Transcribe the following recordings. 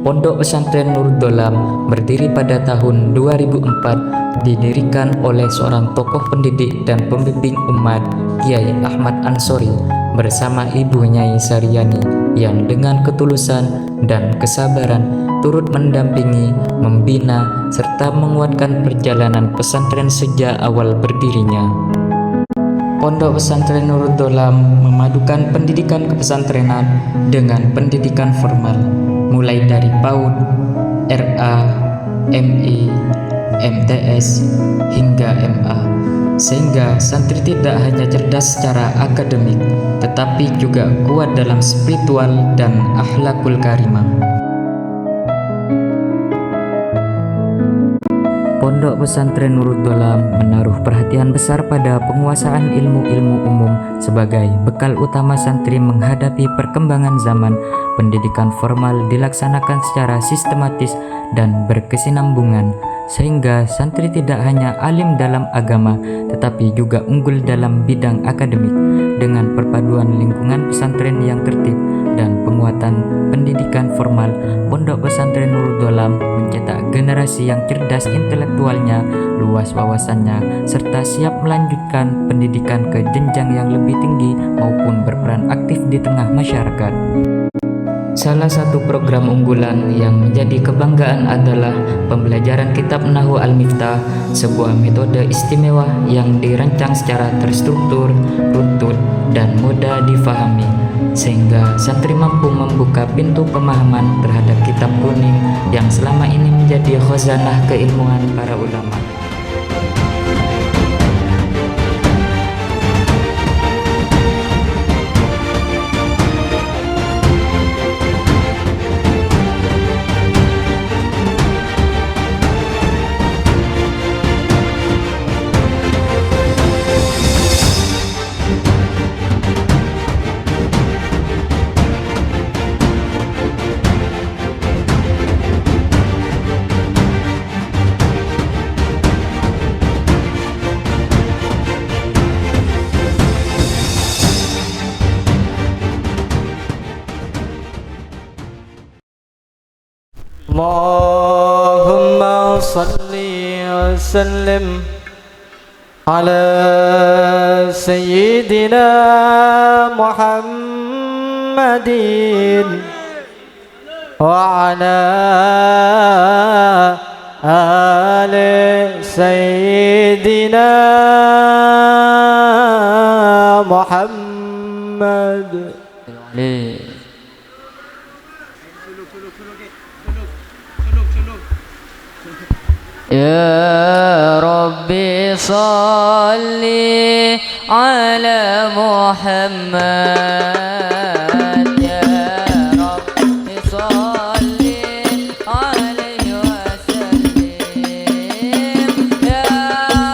Pondok Pesantren Nurul Dolam berdiri pada tahun 2004, didirikan oleh seorang tokoh pendidik dan pembimbing umat, Kiai Ahmad Ansori, bersama Ibu Nyai Saryani yang dengan ketulusan dan kesabaran turut mendampingi, membina, serta menguatkan perjalanan pesantren sejak awal berdirinya. Pondok Pesantren Nurul Dolam memadukan pendidikan kepesantrenan dengan pendidikan formal, mulai dari PAUD, RA, MI, MTS, hingga MA, sehingga santri tidak hanya cerdas secara akademik, tetapi juga kuat dalam spiritual dan akhlakul karimah. Pondok Pesantren Nurul Dolam menaruh perhatian besar pada penguasaan ilmu-ilmu umum sebagai bekal utama santri menghadapi perkembangan zaman. Pendidikan formal dilaksanakan secara sistematis dan berkesinambungan, sehingga santri tidak hanya alim dalam agama, tetapi juga unggul dalam bidang akademik. Dengan perpaduan lingkungan pesantren yang tertib dan penguatan pendidikan formal, Pondok Pesantren Nurul Dolam mencetak generasi yang cerdas intelektualnya, luas wawasannya, serta siap melanjutkan pendidikan ke jenjang yang lebih tinggi maupun berperan aktif di tengah masyarakat. Salah satu program unggulan yang menjadi kebanggaan adalah pembelajaran kitab Nahwu Al-Miftah, sebuah metode istimewa yang dirancang secara terstruktur, runtut, dan mudah difahami, sehingga santri mampu membuka pintu pemahaman terhadap kitab kuning yang selama ini menjadi khazanah keilmuan para ulama. Allahumma salli wa sallim ala sayyidina Muhammadin wa ala ali sayyidina Muhammad. Ya Rabbi salli ala Muhammad, ya Rabbi salli alaihi wasallim, ya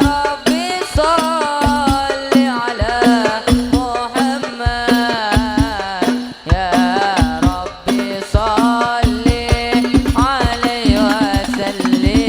Rabbi salli ala Muhammad, ya Rabbi salli alaihi wasallim.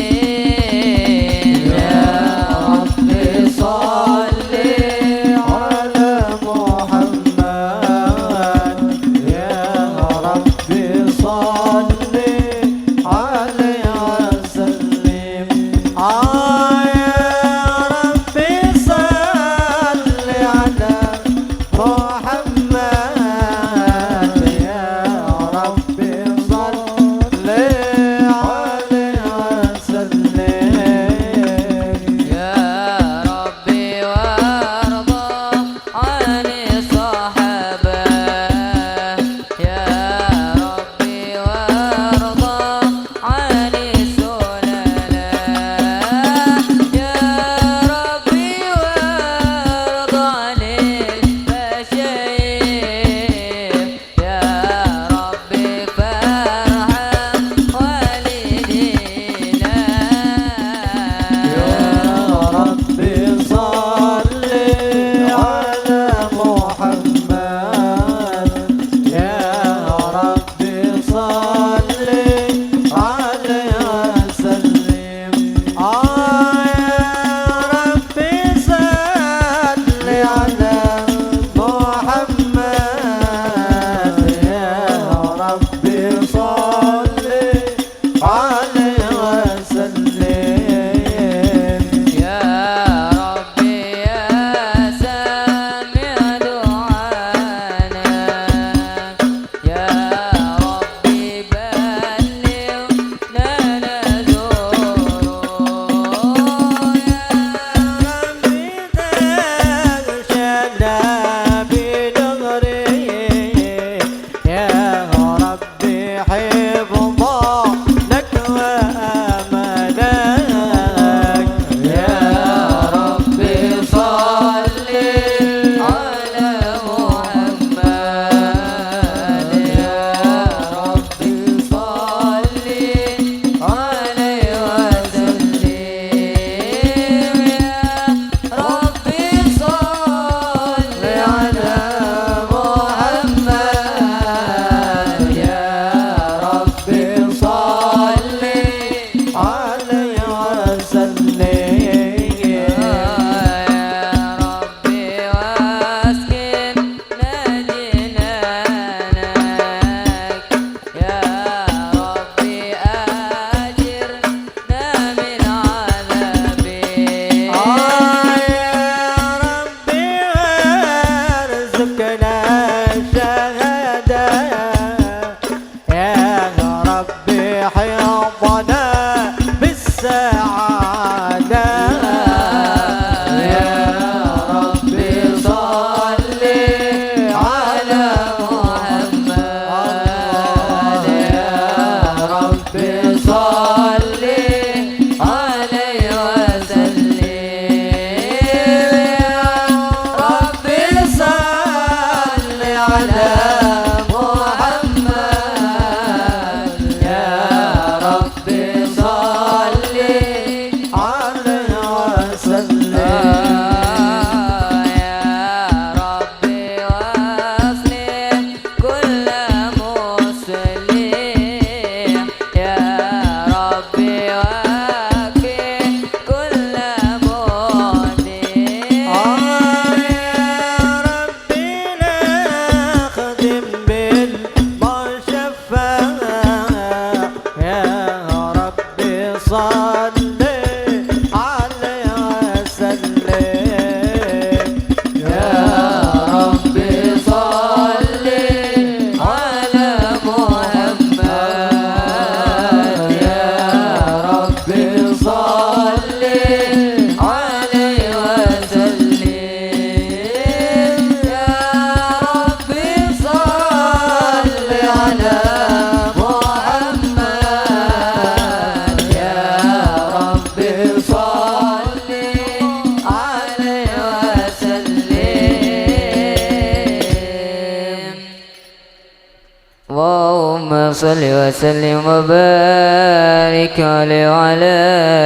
اللهم صل وسلم وبارك عليه وعلى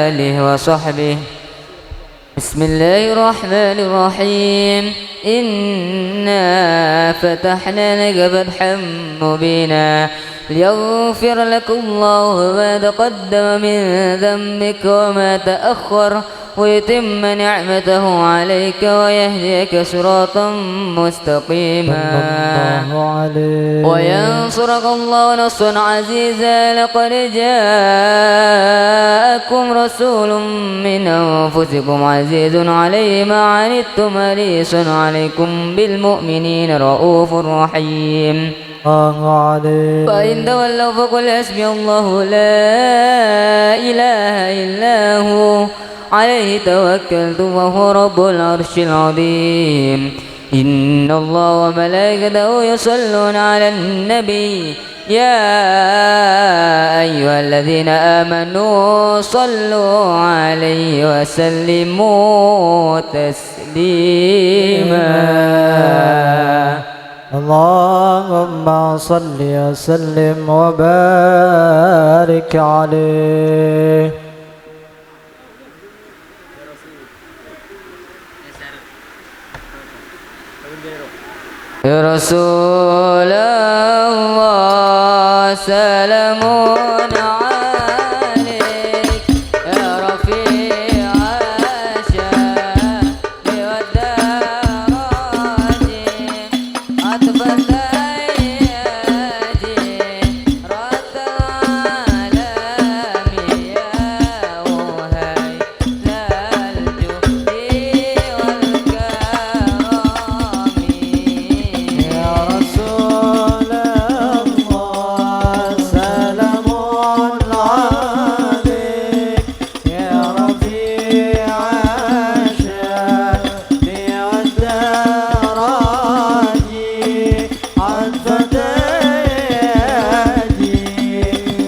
آله وصحبه. بسم الله الرحمن الرحيم. إنا فتحنا لك فتحا مبينا ليغفر لك الله ما تقدم من ذنبك وما تأخر ويتم نعمته عليك ويهديك صراطا مستقيما وينصرك الله نصرا عزيزا. لقد جاءكم رسول من أنفسكم عزيز عليه ما عنتم حريص عليكم بالمؤمنين رؤوف رحيم. فإن تولوا فقل حسبي الله لا إله إلا هو عليه توكلت وهو رب العرش العظيم. إن الله وملائكته يصلون على النبي يا أيها الذين آمنوا صلوا عليه وسلموا تسليما. اللهم صل وسلم وبارك عليه. يا رسول الله سلام عليك يا رفيع الشان والدرج عطف الأيادي رد العالم يا وهيل الجود والكرم. يا رسول الله سلام عليك يا رفيع الشان والدرج عطف الأيادي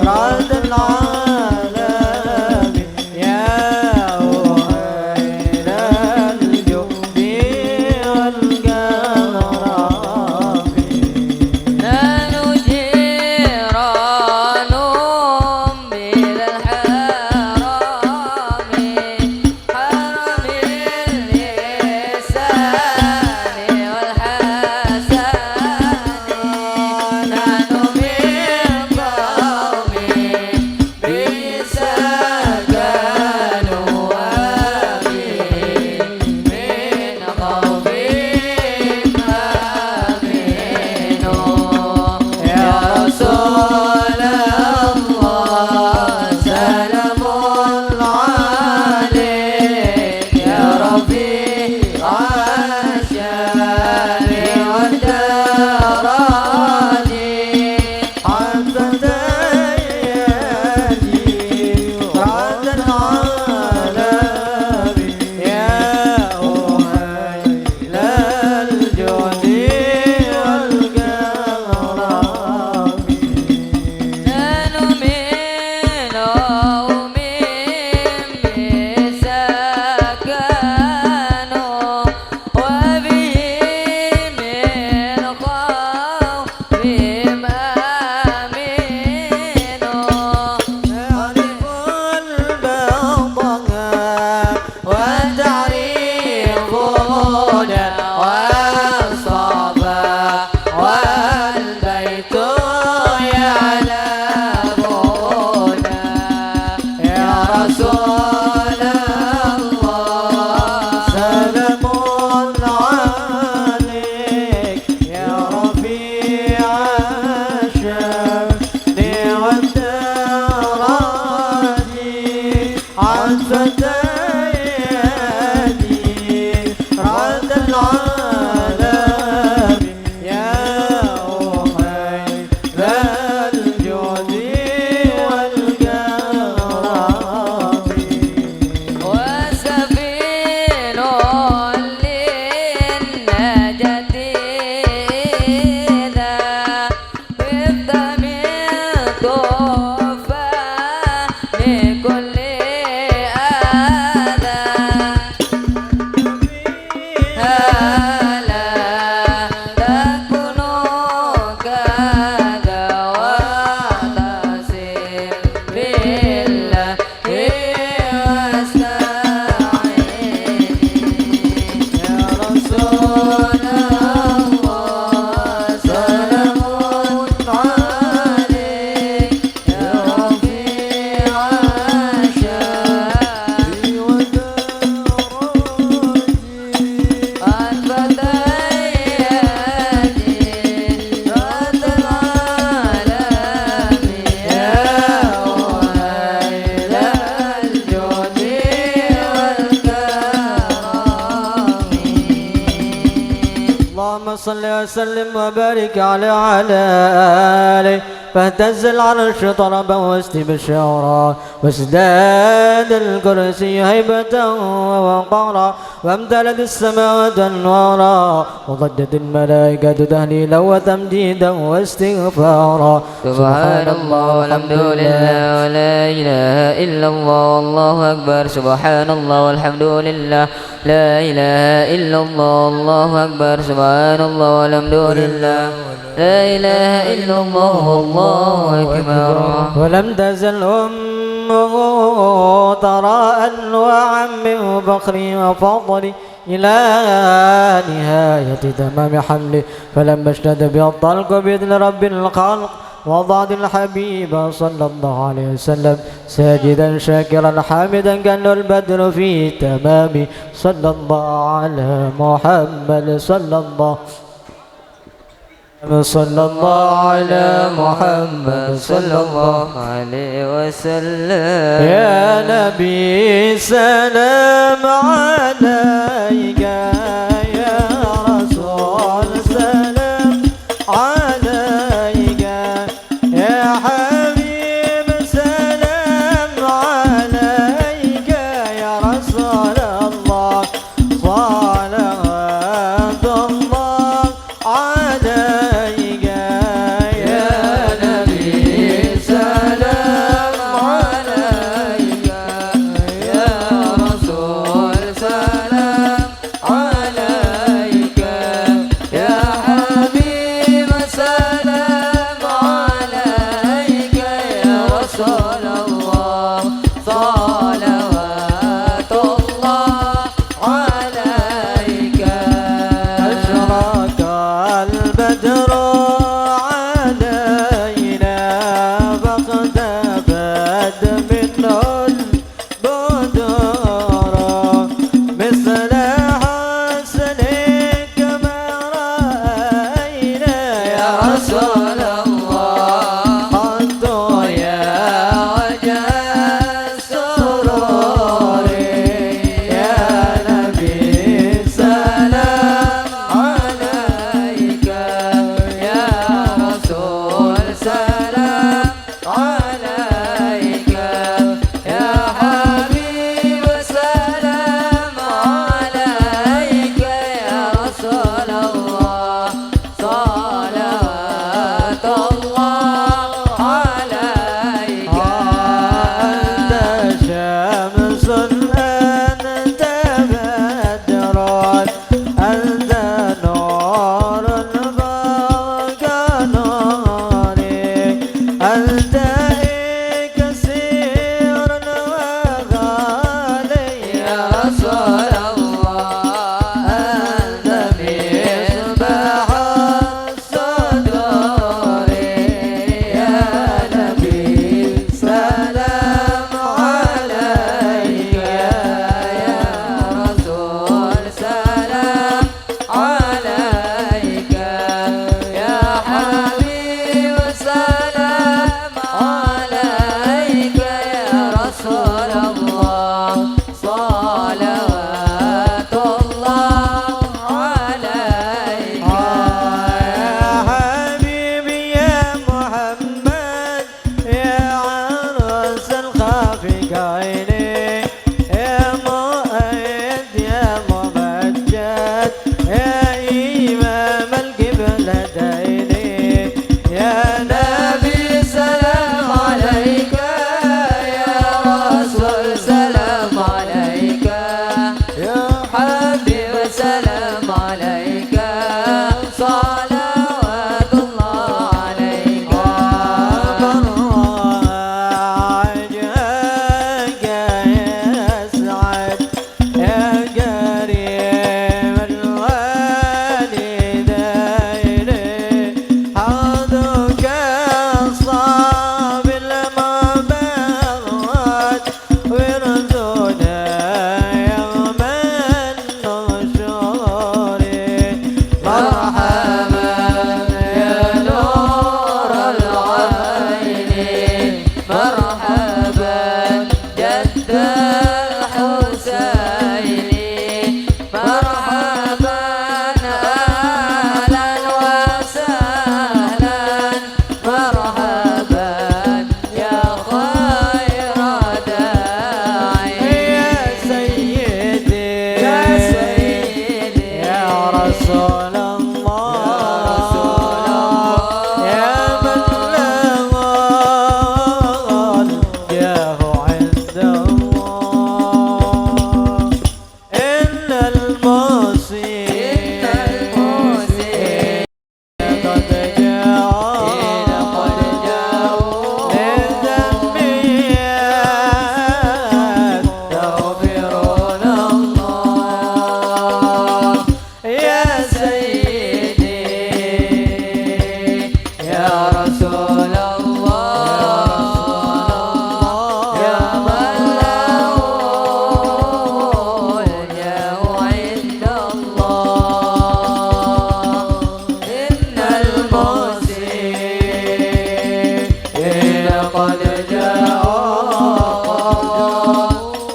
رد العالم يا وهيل الجود والكرم. نحن جيران من الحرام حرم اللسان والحسن. نحن من قوم بسكنوا وفي من خوف آمنوا. يا رسول الله سلام عليك يا رفيع الشان والدرج عطف الأيادي رد العالم يا وهيل الجود والكرم. نحن من قوم بسكنوا وفي من خوف آمنوا. نعرف البطن والتعريفون والصفا والبيت يعلمون. يا رسول الله سلام عليك يا رفيع الشان والدرج عطف الأيادي رد العالم يا وهيل الجود والكرم. وسفين للنجاة إذا خفت من طوفان كل أذى. ألا تكونوا كذا وسلم وبارك على آله فاهتز العرش طربا واستبشارا وازداد الكرسي هيبة ووقارا وامتلت السماوات أنوارا وضجت الملائكة تهليلا وتمجيدا واستغفارا سبحان الله والحمد لله ولا إله إلا الله والله أكبر سبحان الله والحمد لله لا إله إلا الله والله أكبر سبحان الله والحمد لله لا إله إلا الله والله أكبر. ولم تزل أمه ترى أنواعا من فخري وفضلي إلى نهاية تمام حمله فلما اشتد به الطلق بإذن رب الخلق وضعت الحبيب صلى الله عليه وسلم ساجدا شاكرا حامدا كأنه البدر في تمام صلى الله على محمد صلى الله على محمد صلى الله عليه وسلم. يا نبي سلام عليك يا رسول سلام عليك يا حبيب سلام عليك يا رسول الله صلوات الله عليك يا نبي سلام عليك يا رسول سلام عليك يا حبيب سلام عليك يا رسول الله صلوات الله عليك. أشرق البدر علينا فاختفت منه البدور مثل حسنك ما رأينا يا رسول الله قد يا وجه السرور يا نبي سلام عليك يا رسول سلام عليك يا حبيب سلام عليك يا رسول الله صلوات الله عليك. أنت شمس أنت بدر أنت نور فوق نوري أنت كثير وغالي يا رسول الله أنت مصباح الصدور يا نبي سلام عليك يا رسول سلام عليك يا حبيب سلام رسول الله يا من له الجاه عند الله إن المسلمين قد جاءوا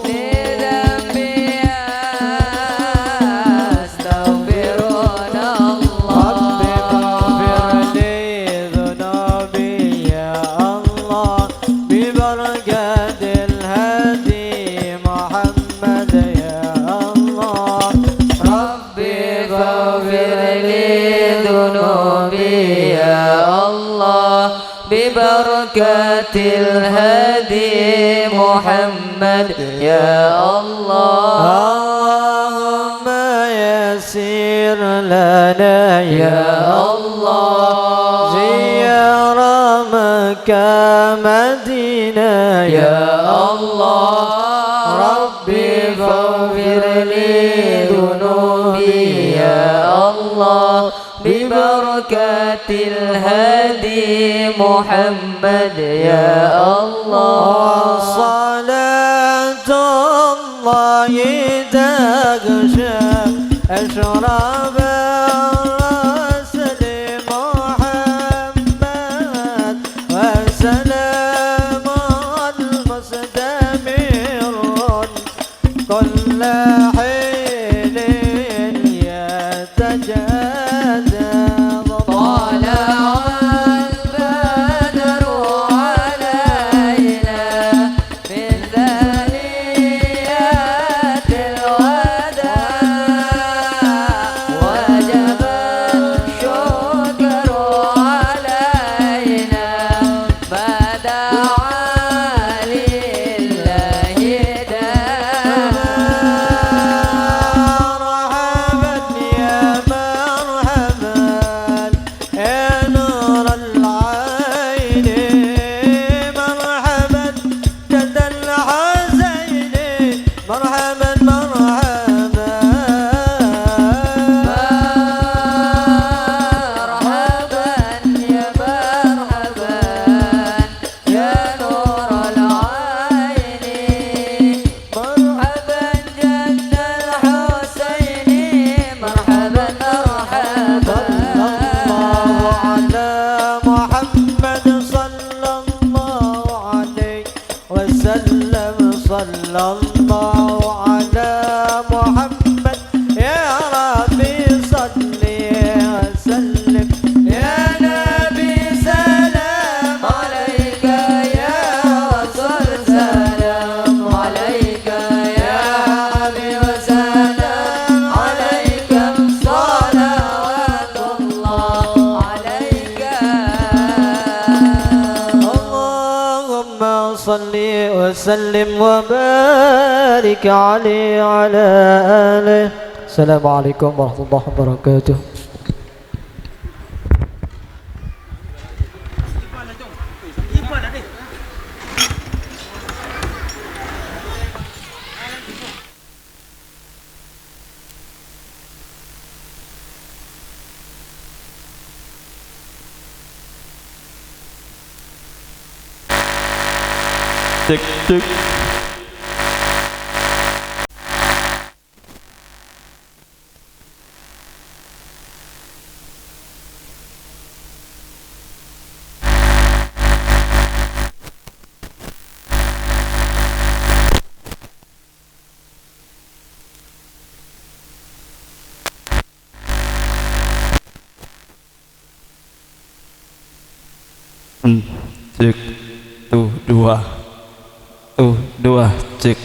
لذنبي يستغفرون الله ربي فاغفر لي ذنوبي يا الله ببركة الهادي محمد يا الله اللهم يسر لنا يا الله زيارة مكة مدينة يا الله ربي فاغفر لي ذنوبي يا الله ببركة الهادي محمد يا الله صلاة الله تغشى أشرب الرسل محمد وسلام المستمر كل حين يتجدد طلع البدر علينا من ثنيات الوداع وجب الشكر علينا ما دعا لله مرحبا يا مرحبا يا نور العين مرحبا جد الحسين مرحبا مرحبا مرحبا يا مرحبا يا نور العين مرحبا جد الحسين مرحبا مرحبا صلى الله على محمد يا ربي صل وسلم يا نبي سلام عليك يا رسول سلام عليك يا حبيب سلام عليك صلوات الله عليك اللهم صل وسلم وبارك عليه وعلى آله. السلام عليكم ورحمة الله وبركاته. Cek cek. Cek tuh dua cek.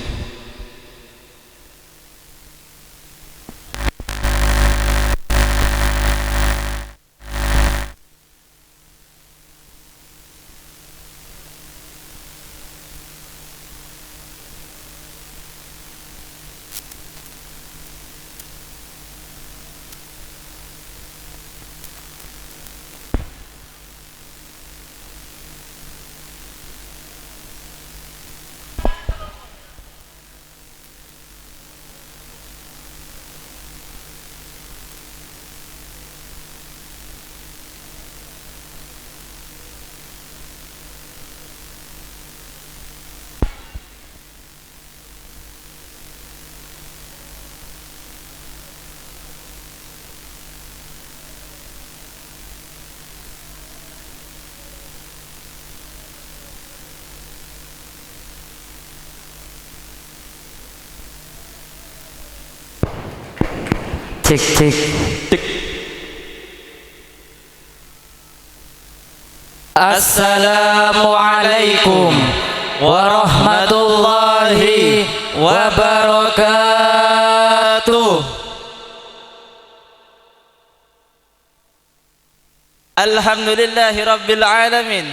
Cek cek. Cek. Assalamualaikum warahmatullahi wabarakatuh. Alhamdulillahi Rabbil Alamin.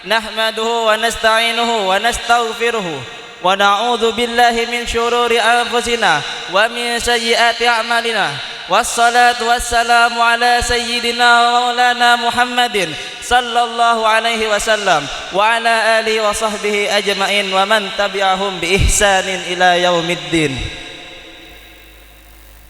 Nahmaduhu wa nasta'inuhu wa nastaghfiruhu wa na'udzu billahi min syururi anfusina wa min sayyiati a'malina. Wassalatu wassalamu ala sayyidina wa maulana Muhammadin sallallahu alaihi wasallam wa ala alihi wa sahbihi ajma'in wa man tabi'ahum bi ihsanin ila yaumiddin.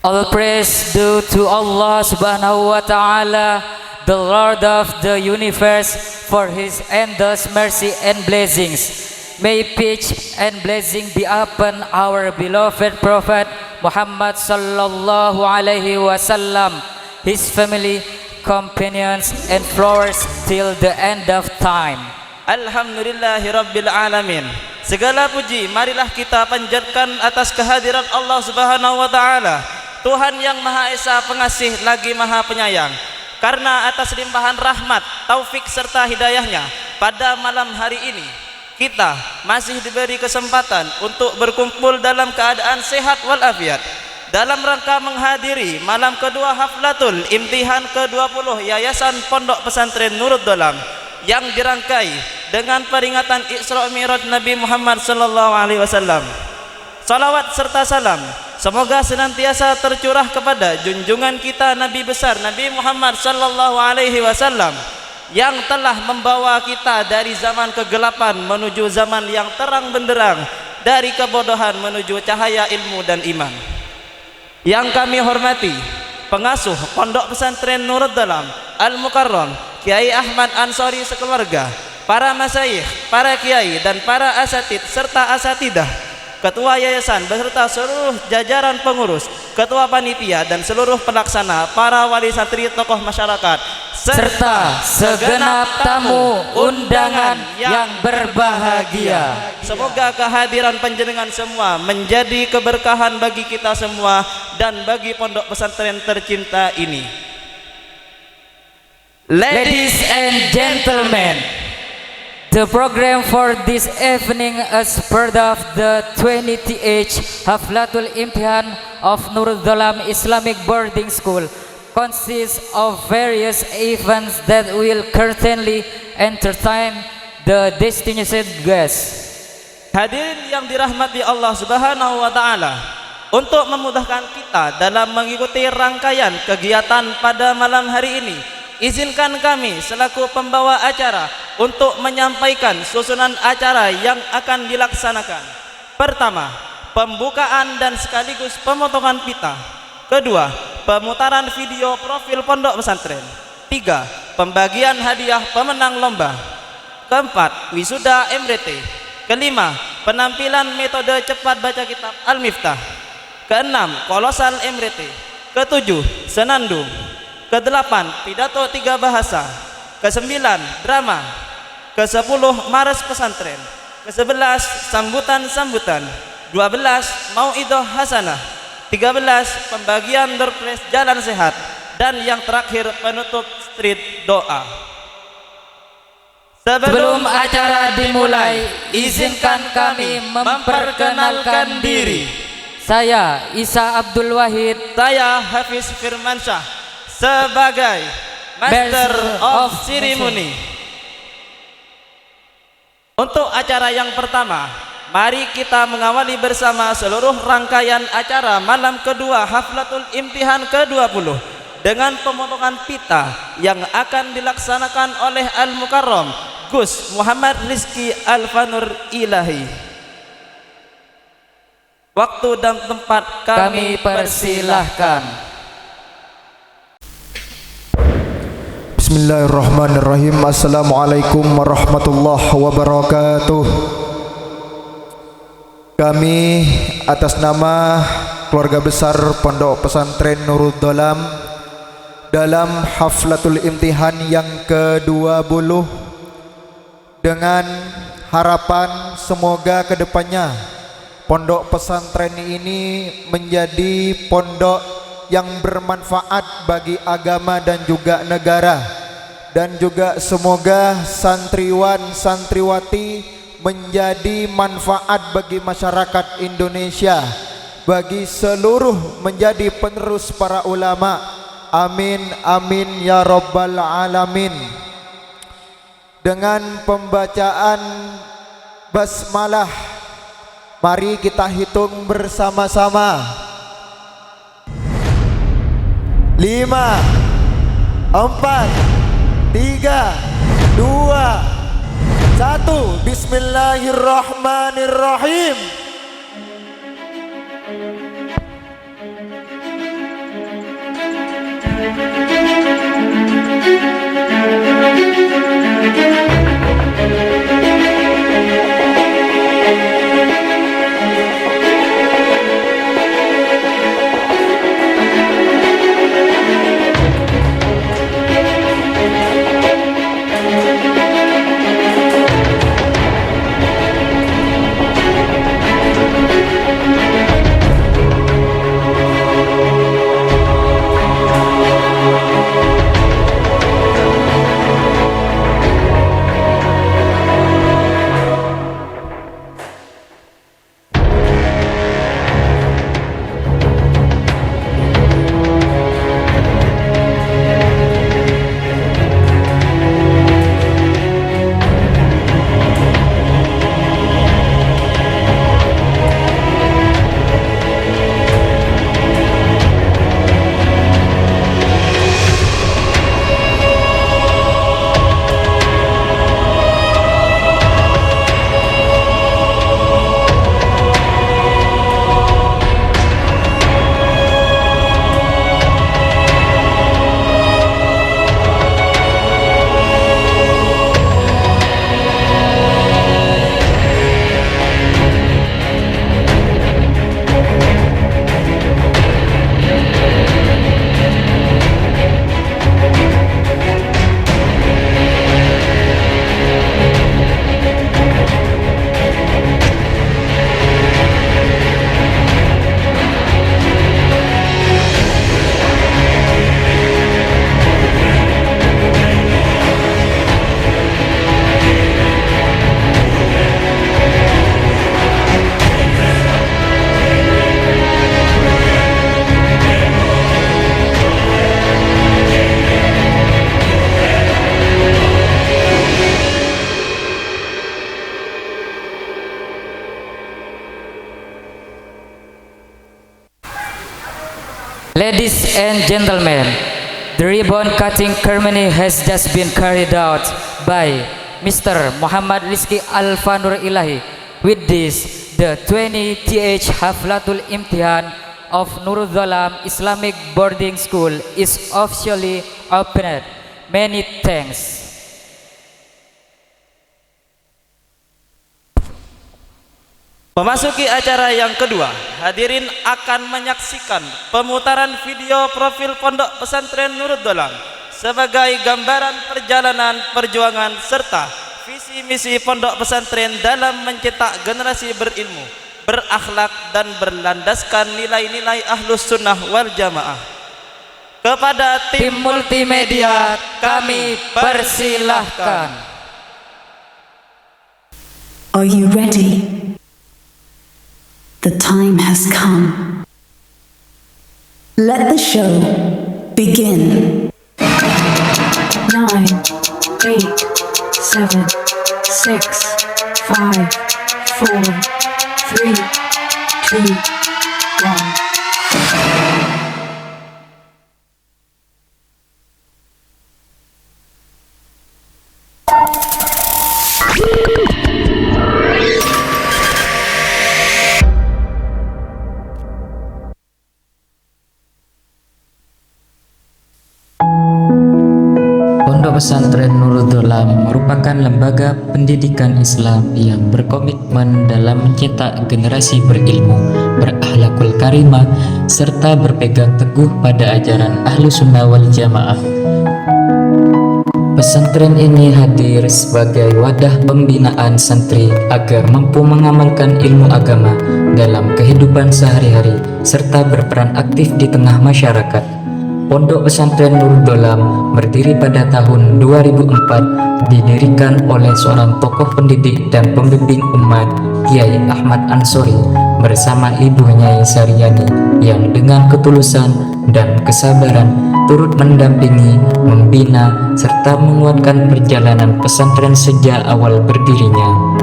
All praise due to Allah subhanahu wa ta'ala, the Lord of the universe, for his endless mercy and blessings. May peace and blessing be upon our beloved Prophet Muhammad sallallahu alaihi wasallam, his family, companions and followers till the end of time. Alhamdulillahi Rabbil Alamin. Segala puji marilah kita panjatkan atas kehadiran Allah subhanahu wa ta'ala, Tuhan yang Maha Esa, pengasih lagi Maha Penyayang. Karena atas limpahan rahmat, taufik serta hidayahnya, pada malam hari ini kita masih diberi kesempatan untuk berkumpul dalam keadaan sehat walafiat dalam rangka menghadiri malam kedua Haflatul Imtihan ke-20 Yayasan Pondok Pesantren Nurul Dolam yang dirangkai dengan peringatan Isra Mi'raj Nabi Muhammad sallallahu alaihi wasallam. Salawat serta salam semoga senantiasa tercurah kepada junjungan kita Nabi besar Nabi Muhammad sallallahu alaihi wasallam yang telah membawa kita dari zaman kegelapan menuju zaman yang terang benderang, dari kebodohan menuju cahaya ilmu dan iman. Yang kami hormati pengasuh Pondok Pesantren Nurul Dolam Al-Mukarram Kiai Ahmad Ansori sekeluarga, para masyayikh, para kiai dan para asatid serta asatidah, ketua yayasan beserta seluruh jajaran pengurus, ketua panitia dan seluruh pelaksana, para wali santri, tokoh masyarakat serta segenap tamu undangan yang berbahagia. Semoga kehadiran panjenengan semua menjadi keberkahan bagi kita semua dan bagi pondok pesantren tercinta ini. Ladies and gentlemen, the program for this evening as part of the 20th Haflatul Imtihan of Nurul Dolam Islamic Boarding School consists of various events that will certainly entertain the distinguished guests. Hadirin yang dirahmati Allah Subhanahu wa taala, untuk memudahkan kita dalam mengikuti rangkaian kegiatan pada malam hari ini, izinkan kami selaku pembawa acara untuk menyampaikan susunan acara yang akan dilaksanakan. Pertama, pembukaan dan sekaligus pemotongan pita. Kedua, pemutaran video profil pondok pesantren. Tiga, pembagian hadiah pemenang lomba. Keempat, wisuda MRT. Kelima, penampilan metode cepat baca kitab Al-Miftah. Keenam, kolosal MRT. Ketujuh, senandung. Kedelapan, pidato 3 bahasa. Kesembilan, drama. Ke-10, maras pesantren. Ke-11, sambutan-sambutan. 12, mauidhah hasanah. 13, pembagian door prize jalan sehat. Dan yang terakhir, penutup street doa. Sebelum acara dimulai, izinkan kami memperkenalkan diri. Saya Isa Abdul Wahid, Saya Hafiz Firmansyah sebagai Master of Ceremony. Untuk acara yang pertama, mari kita mengawali bersama seluruh rangkaian acara malam kedua Haflatul Imtihan ke-20 dengan pemotongan pita yang akan dilaksanakan oleh Al-Mukarram Gus Muhammad Rizki Alfanur Ilahi. Waktu dan tempat kami persilahkan. Bismillahirrahmanirrahim. Assalamualaikum warahmatullahi wabarakatuh. Kami atas nama keluarga besar Pondok Pesantren Nurul Dolam dalam Haflatul Imtihan yang ke-20 dengan harapan semoga kedepannya pondok pesantren ini menjadi pondok yang bermanfaat bagi agama dan juga negara, dan juga semoga santriwan santriwati menjadi manfaat bagi masyarakat Indonesia, bagi seluruh menjadi penerus para ulama. Amin amin ya rabbal alamin. Dengan pembacaan basmalah, mari kita hitung bersama-sama. 5, 4, 3, 2, 1. Bismillahirrahmanirrahim. Ladies and gentlemen, the ribbon cutting ceremony has just been carried out by Mr. Muhammad Rizki Alfa Nur Ilahi. With this, the 20th Haflatul Imtihan of Nurul Dhalam Islamic Boarding School is officially opened. Many thanks. Memasuki acara yang kedua, hadirin akan menyaksikan pemutaran video profil Pondok Pesantren Nurul Dhalam sebagai gambaran perjalanan perjuangan serta visi misi Pondok Pesantren dalam mencetak generasi berilmu, berakhlak dan berlandaskan nilai-nilai Ahlus Sunnah wal Jamaah. Kepada tim multimedia kami persilahkan. Are you ready? The time has come. Let the show begin. 9, 8, 7, 6, 5, 4, 3, 2, 1. Pondok Pesantren Nurul Dhalam merupakan lembaga pendidikan Islam yang berkomitmen dalam mencetak generasi berilmu, berakhlakul karimah, serta berpegang teguh pada ajaran Ahlus Sunnah wal Jamaah. Pesantren ini hadir sebagai wadah pembinaan santri agar mampu mengamalkan ilmu agama dalam kehidupan sehari-hari serta berperan aktif di tengah masyarakat. Pondok Pesantren Nurul Dolam berdiri pada tahun 2004, didirikan oleh seorang tokoh pendidik dan pembimbing umat, Kiai Ahmad Ansori, bersama Ibu Nyai Saryani, yang dengan ketulusan dan kesabaran turut mendampingi, membina, serta menguatkan perjalanan pesantren sejak awal berdirinya.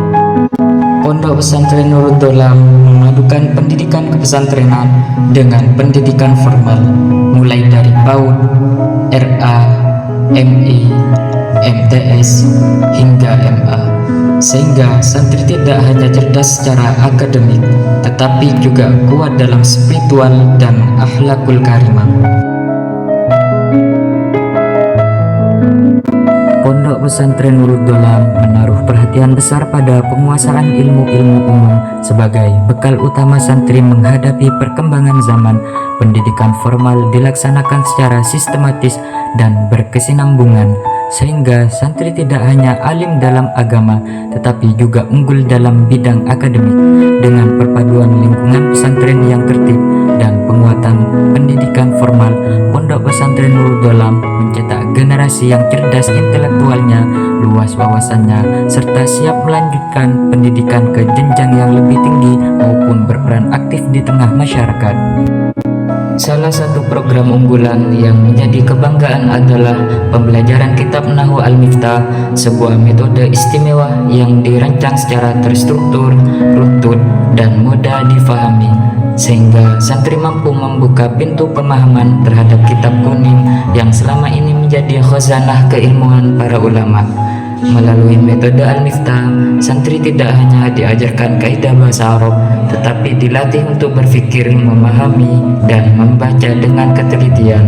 Pondok Pesantren Nurul Dolam memadukan pendidikan kepesantrenan dengan pendidikan formal, mulai dari PAUD, RA, MI, MTS, hingga MA, sehingga santri tidak hanya cerdas secara akademik, tetapi juga kuat dalam spiritual dan akhlakul karimah. Pondok Pesantren Nurul Dolam menaruh perhatian besar pada penguasaan ilmu-ilmu umum sebagai bekal utama santri menghadapi perkembangan zaman. Pendidikan formal dilaksanakan secara sistematis dan berkesinambungan, sehingga santri tidak hanya alim dalam agama tetapi juga unggul dalam bidang akademik. Dengan perpaduan lingkungan pesantren yang tertib dan penguatan pendidikan formal, Pondok Pesantren Nurul Dolam mencetak generasi yang cerdas intelektualnya, luas wawasannya, serta siap melanjutkan pendidikan ke jenjang yang lebih tinggi maupun berperan aktif di tengah masyarakat. Salah satu program unggulan yang menjadi kebanggaan adalah pembelajaran kitab Nahwu Al-Miftah, sebuah metode istimewa yang dirancang secara terstruktur, runtut, dan mudah difahami, sehingga santri mampu membuka pintu pemahaman terhadap kitab kuning yang selama ini menjadi khazanah keilmuan para ulama. Melalui metode Al-Miftah, santri tidak hanya diajarkan kaidah bahasa Arab, tetapi dilatih untuk berpikir, memahami, dan membaca dengan ketelitian.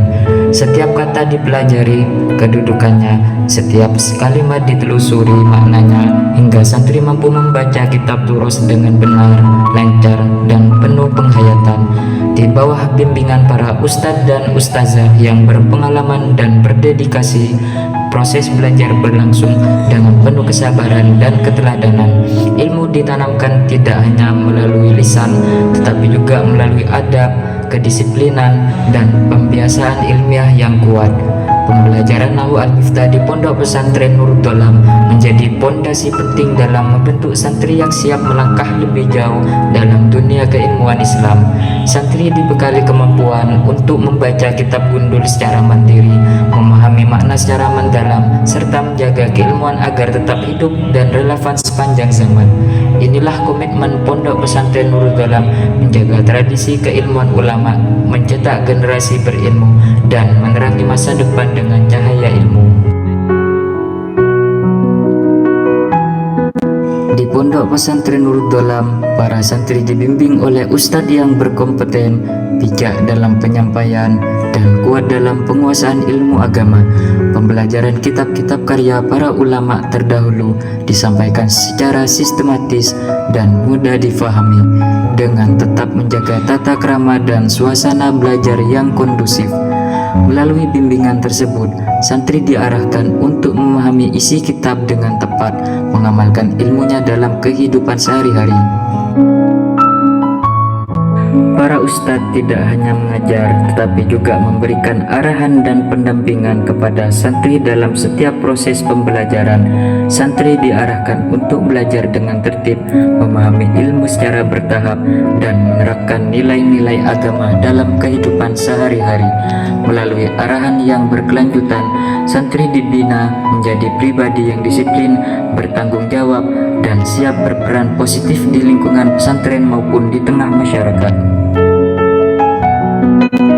Setiap kata dipelajari kedudukannya, setiap kalimat ditelusuri maknanya, hingga santri mampu membaca kitab turos dengan benar, lancar, dan penuh penghayatan. Di bawah bimbingan para ustadz dan ustazah yang berpengalaman dan berdedikasi, proses belajar berlangsung dengan penuh kesabaran dan keteladanan. Ilmu ditanamkan tidak hanya melalui lisan, tetapi juga melalui adab, kedisiplinan, dan pembiasaan ilmiah yang kuat. Pembelajaran Nahwu Al-Miftah di Pondok Pesantren Nurul Dolam menjadi pondasi penting dalam membentuk santri yang siap melangkah lebih jauh dalam dunia keilmuan Islam. Santri dibekali kemampuan untuk membaca kitab gundul secara mandiri, memahami makna secara mendalam, serta menjaga keilmuan agar tetap hidup dan relevan sepanjang zaman. Inilah komitmen Pondok Pesantren Nurul Dolam menjaga tradisi keilmuan ulama, mencetak generasi berilmu, dan menerangi masa depan dengan cahaya ilmu. Di Pondok Pesantren Nurul Dolam, para santri dibimbing oleh ustadz yang berkompeten, bijak dalam penyampaian, dan kuat dalam penguasaan ilmu agama. Pembelajaran kitab-kitab karya para ulama terdahulu disampaikan secara sistematis dan mudah difahami, dengan tetap menjaga tata krama dan suasana belajar yang kondusif. Melalui bimbingan tersebut, santri diarahkan untuk memahami isi kitab dengan tepat, mengamalkan ilmunya dalam kehidupan sehari-hari. Para ustadz tidak hanya mengajar, tetapi juga memberikan arahan dan pendampingan kepada santri dalam setiap proses pembelajaran. Santri diarahkan untuk belajar dengan tertib, memahami ilmu secara bertahap, dan menerapkan nilai-nilai agama dalam kehidupan sehari-hari. Melalui arahan yang berkelanjutan, santri dibina menjadi pribadi yang disiplin, bertanggung jawab, dan siap berperan positif di lingkungan pesantren maupun di tengah masyarakat.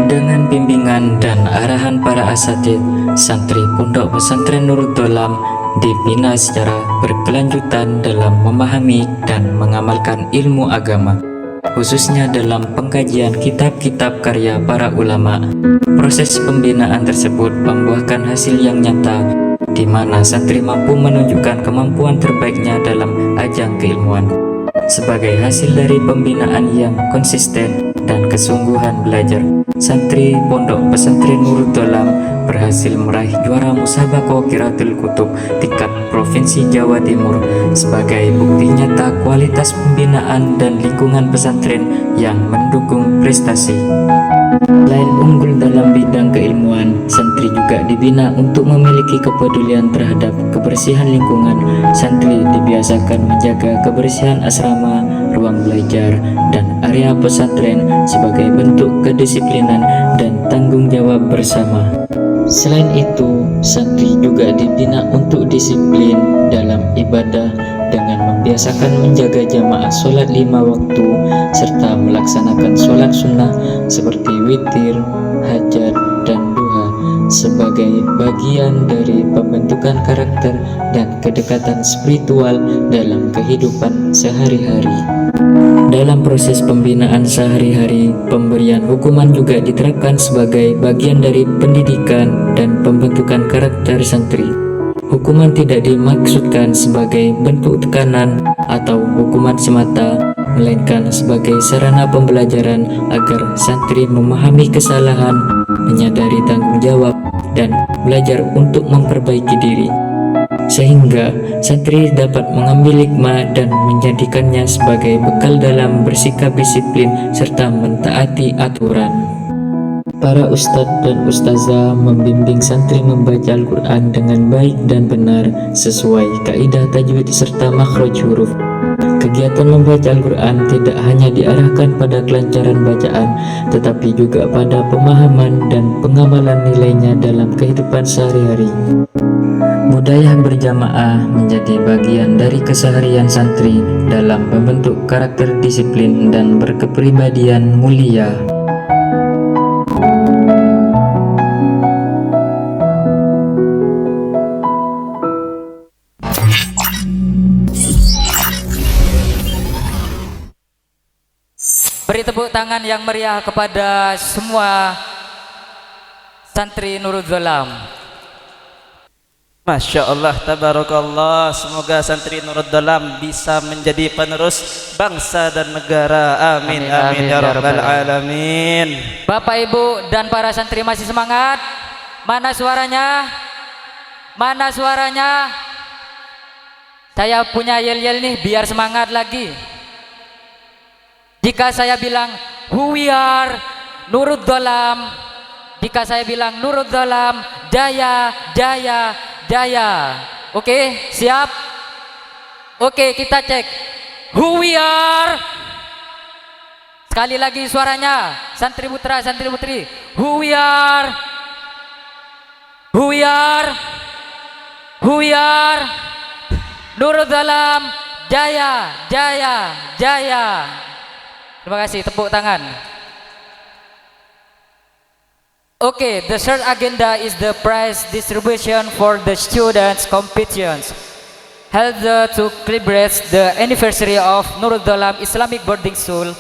Dengan bimbingan dan arahan para asatidz, santri Pondok Pesantren Nurul Dolam dibina secara berkelanjutan dalam memahami dan mengamalkan ilmu agama, khususnya dalam pengkajian kitab-kitab karya para ulama. Proses pembinaan tersebut membuahkan hasil yang nyata, di mana santri mampu menunjukkan kemampuan terbaiknya dalam ajang keilmuan. Sebagai hasil dari pembinaan yang konsisten dan kesungguhan belajar, santri Pondok Pesantren Nurul Dolam berhasil meraih juara Musabaqah Qiraatul Kutub tingkat Provinsi Jawa Timur sebagai bukti nyata kualitas pembinaan dan lingkungan pesantren yang mendukung prestasi. Selain unggul dalam bidang keilmuan, santri juga dibina untuk memiliki kepedulian terhadap kebersihan lingkungan. Santri dibiasakan menjaga kebersihan asrama, ruang belajar, dan area pesantren sebagai bentuk kedisiplinan dan tanggung jawab bersama. Selain itu, santri juga dibina untuk disiplin dalam ibadah dengan membiasakan menjaga jamaah sholat 5 waktu serta melaksanakan sholat sunnah seperti witir, hajat, dan duha sebagai bagian dari pembentukan karakter dan kedekatan spiritual dalam kehidupan sehari-hari. Dalam proses pembinaan sehari-hari, pemberian hukuman juga diterapkan sebagai bagian dari pendidikan dan pembentukan karakter santri. Hukuman tidak dimaksudkan sebagai bentuk tekanan atau hukuman semata, melainkan sebagai sarana pembelajaran agar santri memahami kesalahan, menyadari tanggung jawab, dan belajar untuk memperbaiki diri, sehingga santri dapat mengambil hikmah dan menjadikannya sebagai bekal dalam bersikap disiplin serta mentaati aturan. Para ustadz dan ustazah membimbing santri membaca Al-Quran dengan baik dan benar sesuai kaidah tajwid serta makhraj huruf. Kegiatan membaca Al-Quran tidak hanya diarahkan pada kelancaran bacaan, tetapi juga pada pemahaman dan pengamalan nilainya dalam kehidupan sehari-hari. Budaya berjamaah menjadi bagian dari keseharian santri dalam membentuk karakter disiplin dan berkepribadian mulia. Beri tepuk tangan yang meriah kepada semua santri Nurul Dhalam. Masya Allah, tabarakallah. Semoga santri Nurul Dhalam bisa menjadi penerus bangsa dan negara. Amin, amin, ya rabbal alamin. Bapak, Ibu, dan para santri masih semangat? Mana suaranya? Mana suaranya? Saya punya yel-yel nih biar semangat lagi. Jika saya bilang who we are Nurul Dhalam, jika saya bilang Nurul Dhalam, jaya, jaya, jaya. Oke, siap? Oke, kita cek. Who we are. Sekali lagi suaranya, santri putra, santri putri. Who we are. Who we are. Who we are. Nurul Dhalam, jaya, jaya, jaya. Terima kasih, tepuk tangan. Okay, the third agenda is the prize distribution for the students' competitions held to celebrate the anniversary of Nurul Dhalam Islamic Boarding School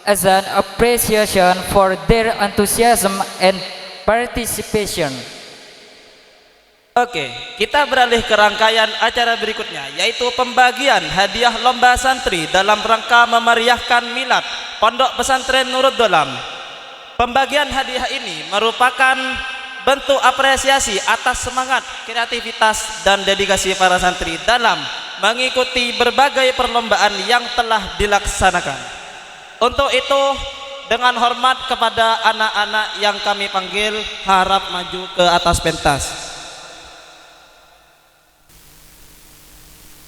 as an appreciation for their enthusiasm and participation. Oke, kita beralih ke rangkaian acara berikutnya, yaitu pembagian hadiah lomba santri dalam rangka memeriahkan milad Pondok Pesantren Nurul Dhalam. Pembagian hadiah ini merupakan bentuk apresiasi atas semangat, kreativitas, dan dedikasi para santri dalam mengikuti berbagai perlombaan yang telah dilaksanakan. Untuk itu, dengan hormat kepada anak-anak yang kami panggil, harap maju ke atas pentas.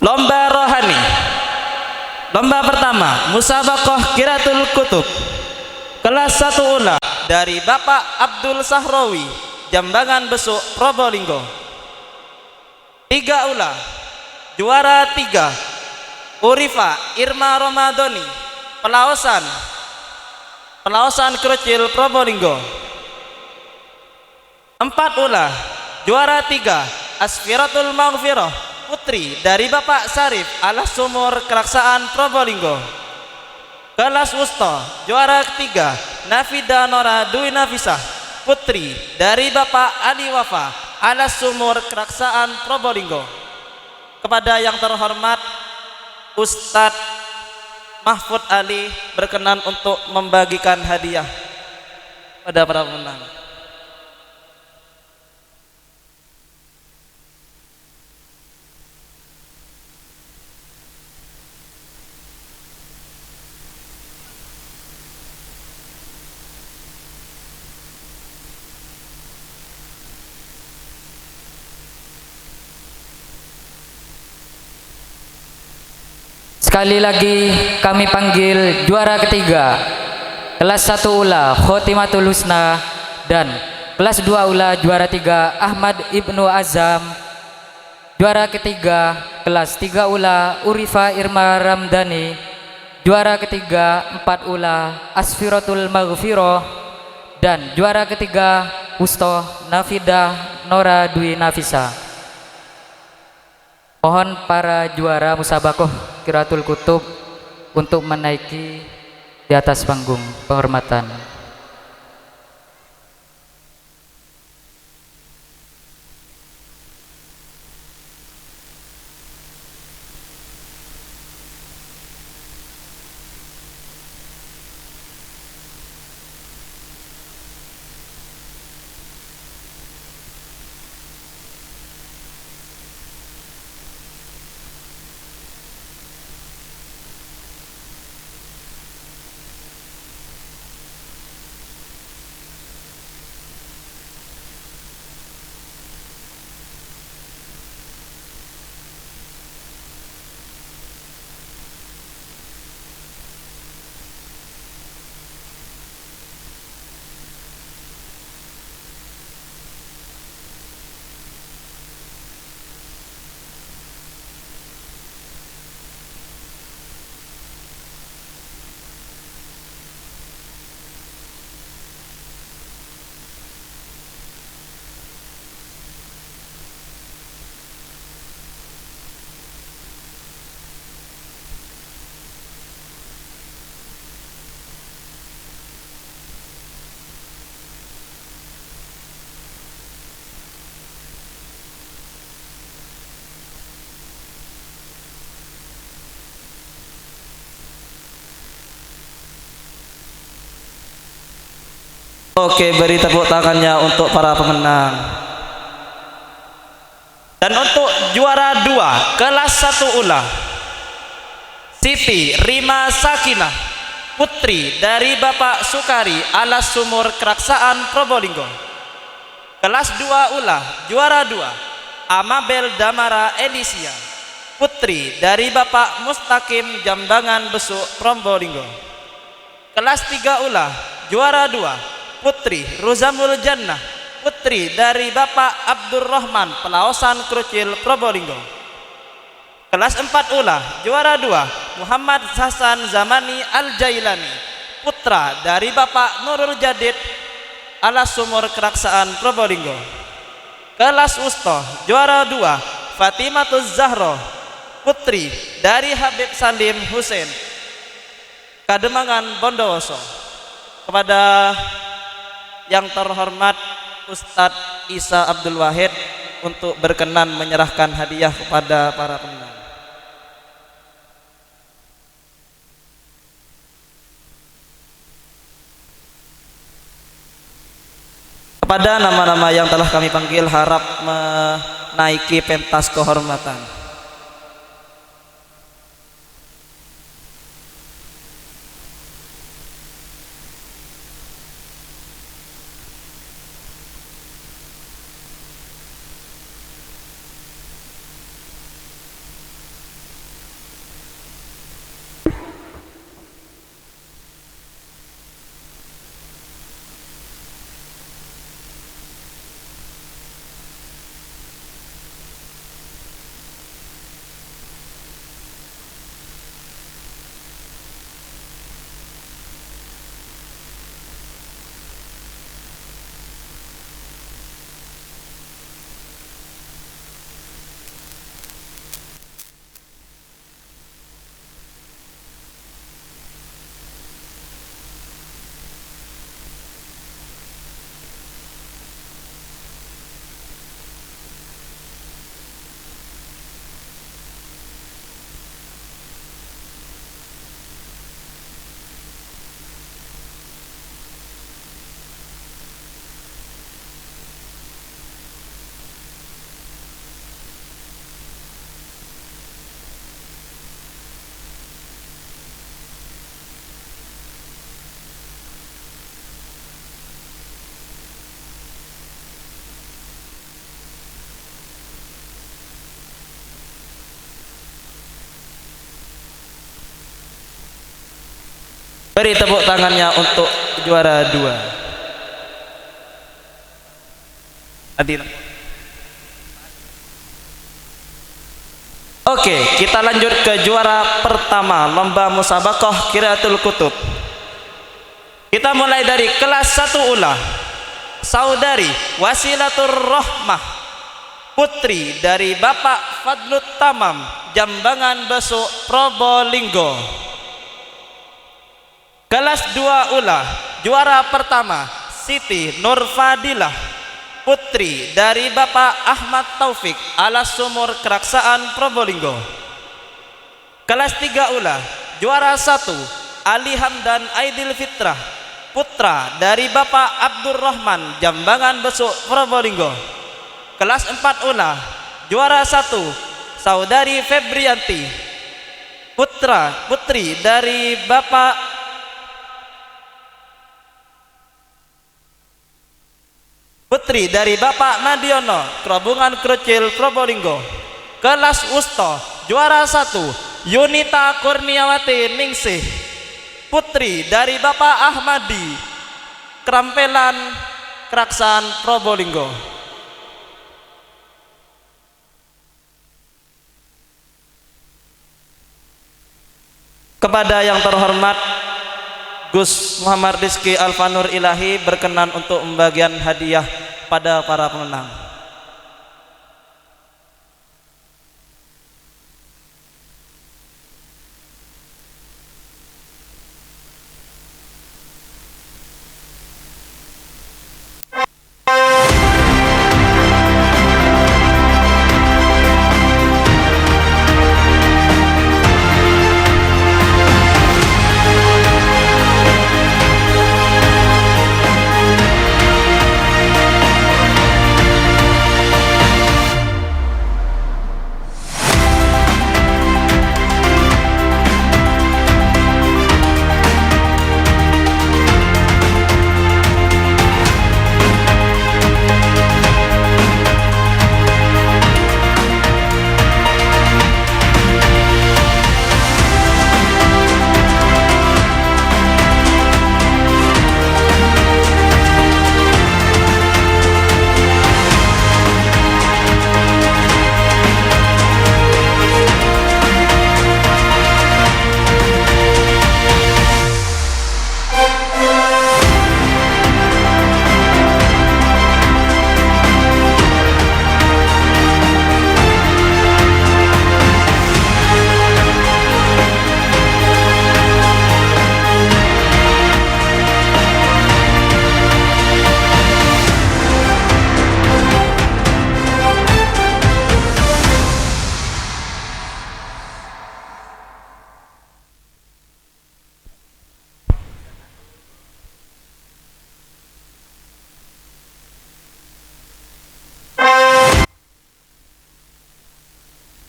Lomba rohani. Lomba pertama, Musabaqah Qiraatul Kutub. Kelas 1 ula dari Bapak Abdul Sahrawi, Jambangan Besuk, Probolinggo. 3 ula, juara 3, Urifa Irma Ramadhani, Pelaosan Krucil, Probolinggo. 4 ula, juara 3, Asfiratul Maghfirah, putri dari Bapak Sarif Alas Sumur, Keraksaan, Probolinggo. Kelas wusta, juara ketiga, Nafida Nora Dwi Nafisah, putri dari Bapak Ali Wafa Alas Sumur, Keraksaan, Probolinggo. Kepada yang terhormat Ustadz Mahfud Ali berkenan untuk membagikan hadiah pada para pemenang. Sekali lagi kami panggil juara ketiga kelas 1 ULA Khotimatul Husna dan kelas 2 ULA juara 3 Ahmad Ibnu Azam. Juara ketiga kelas 3 ULA Urifa Irma Ramdhani. Juara ketiga 4 ULA Asfiratul Maghfirah dan juara ketiga Wustoh Nafidah Nora Dwi Nafisa. Mohon para juara musabakoh Qiraatul Kutub untuk menaiki di atas panggung penghormatan. Oke, beri tepuk tangannya untuk para pemenang. Dan untuk juara 2 kelas 1 ULA Siti Rima Sakinah, putri dari Bapak Sukari Alas Sumur Keraksaan Probolinggo. Kelas 2 ULA juara 2 Amabel Damara Elisia, putri dari Bapak Mustaqim Jambangan Besuk Probolinggo. Kelas 3 ULA juara 2 Putri Ruzamul Jannah, putri dari Bapak Abdurrahman Pelaosan Krucil Probolinggo. Kelas 4 ULA juara 2 Muhammad Hasan Zamani Al-Jailani, putra dari Bapak Nurul Jadid Alas Sumur Keraksaan Probolinggo. Kelas Wustoh juara 2 Fatimatuz Zahra, putri dari Habib Salim Hussein Kademangan Bondowoso. Kepada yang terhormat Ustadz Isa Abdul Wahid untuk berkenan menyerahkan hadiah kepada para pemenang. Kepada nama-nama yang telah kami panggil harap menaiki pentas kehormatan. Beri tepuk tangannya untuk juara 2. Oke, kita lanjut ke juara pertama lomba musabaqah Qiraatul Kutub. Kita mulai dari kelas 1 Ula. Saudari Wasilatur Rahmah, putri dari Bapak Fadlut Tamam, Jambangan Besuk, Probolinggo. Kelas 2 Ula, juara pertama Siti Nurfadilah, putri dari Bapak Ahmad Taufik, Alas Sumur, Keraksaan, Probolinggo. Kelas 3 Ula, juara 1 Ali Hamdan Aidil Fitrah, putra dari Bapak Abdurrahman, Jambangan Besuk, Probolinggo. Kelas 4 Ula, juara 1 Saudari Febrianti, putri dari Bapak Madiono, Kerobongan Krucil, Probolinggo. Kelas Wusto, juara 1 Yunita Kurniawati Ningsih, putri dari Bapak Ahmadi, Kerampelan, Keraksaan, Probolinggo. Kepada yang terhormat Gus Muhammad Rizki Alfanur Ilahi berkenan untuk pembagian hadiah pada para pemenang.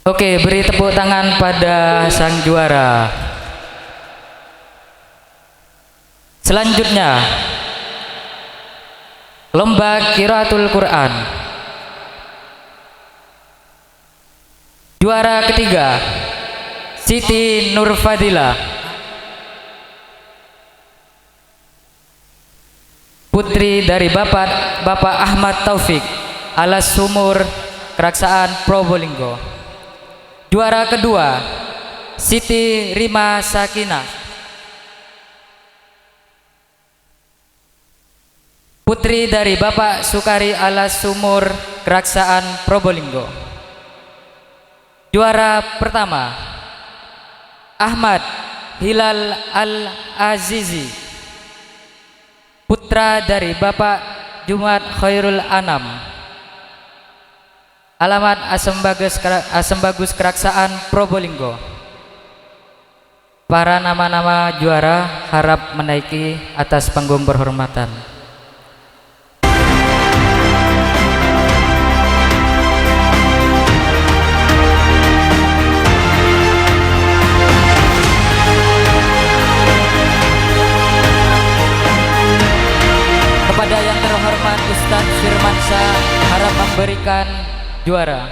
Oke, beri tepuk tangan pada sang juara. Selanjutnya, lomba Qiraatul Quran. Juara ketiga, Siti Nurfadilah, putri dari Bapak Ahmad Taufik, Alas Sumur, Keraksaan, Probolinggo. Juara kedua, Siti Rima Sakinah, putri dari Bapak Sukari, Alas Sumur, Keraksaan, Probolinggo. Juara pertama, Ahmad Hilal Al-Azizi, putra dari Bapak Jumat Khairul Anam, alamat Asem Bagus, Keraksaan, Probolinggo. Para nama-nama juara harap menaiki atas panggung berhormatan. Kepada yang terhormat Ustadz Firmansyah harap memberikan juara.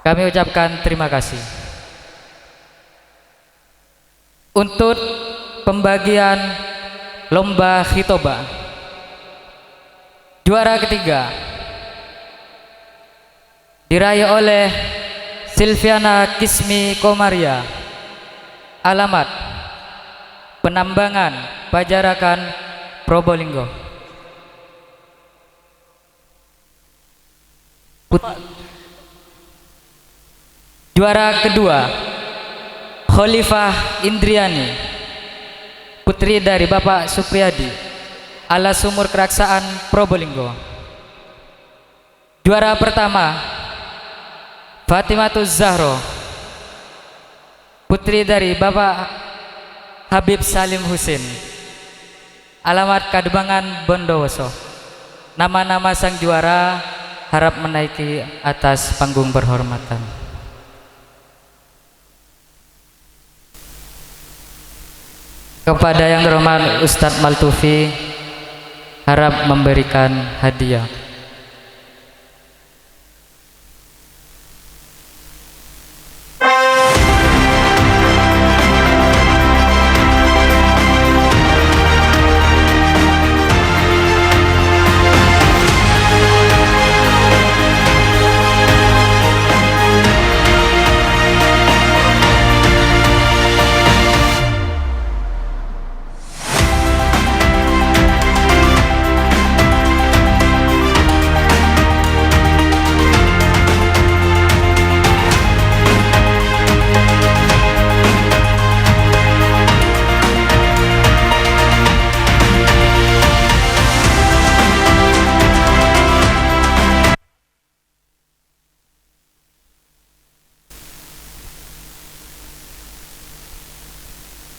Kami ucapkan terima kasih. Untuk pembagian lomba khitobah, juara ketiga diraih oleh Silviana Kismi Komaria, alamat Penambangan Pajarakan, Probolinggo. Juara kedua Khalifah Indriani, putri dari Bapak Supriyadi, ala Sumur Keraksaan, Probolinggo. Juara pertama Fatimatuz Zahro, putri dari Bapak Habib Salim Husin, alamat Kademangan, Bondowoso. Nama-nama sang juara harap menaiki atas panggung berhormatan. Kepada yang terhormat Ustadz Maltufi harap memberikan hadiah.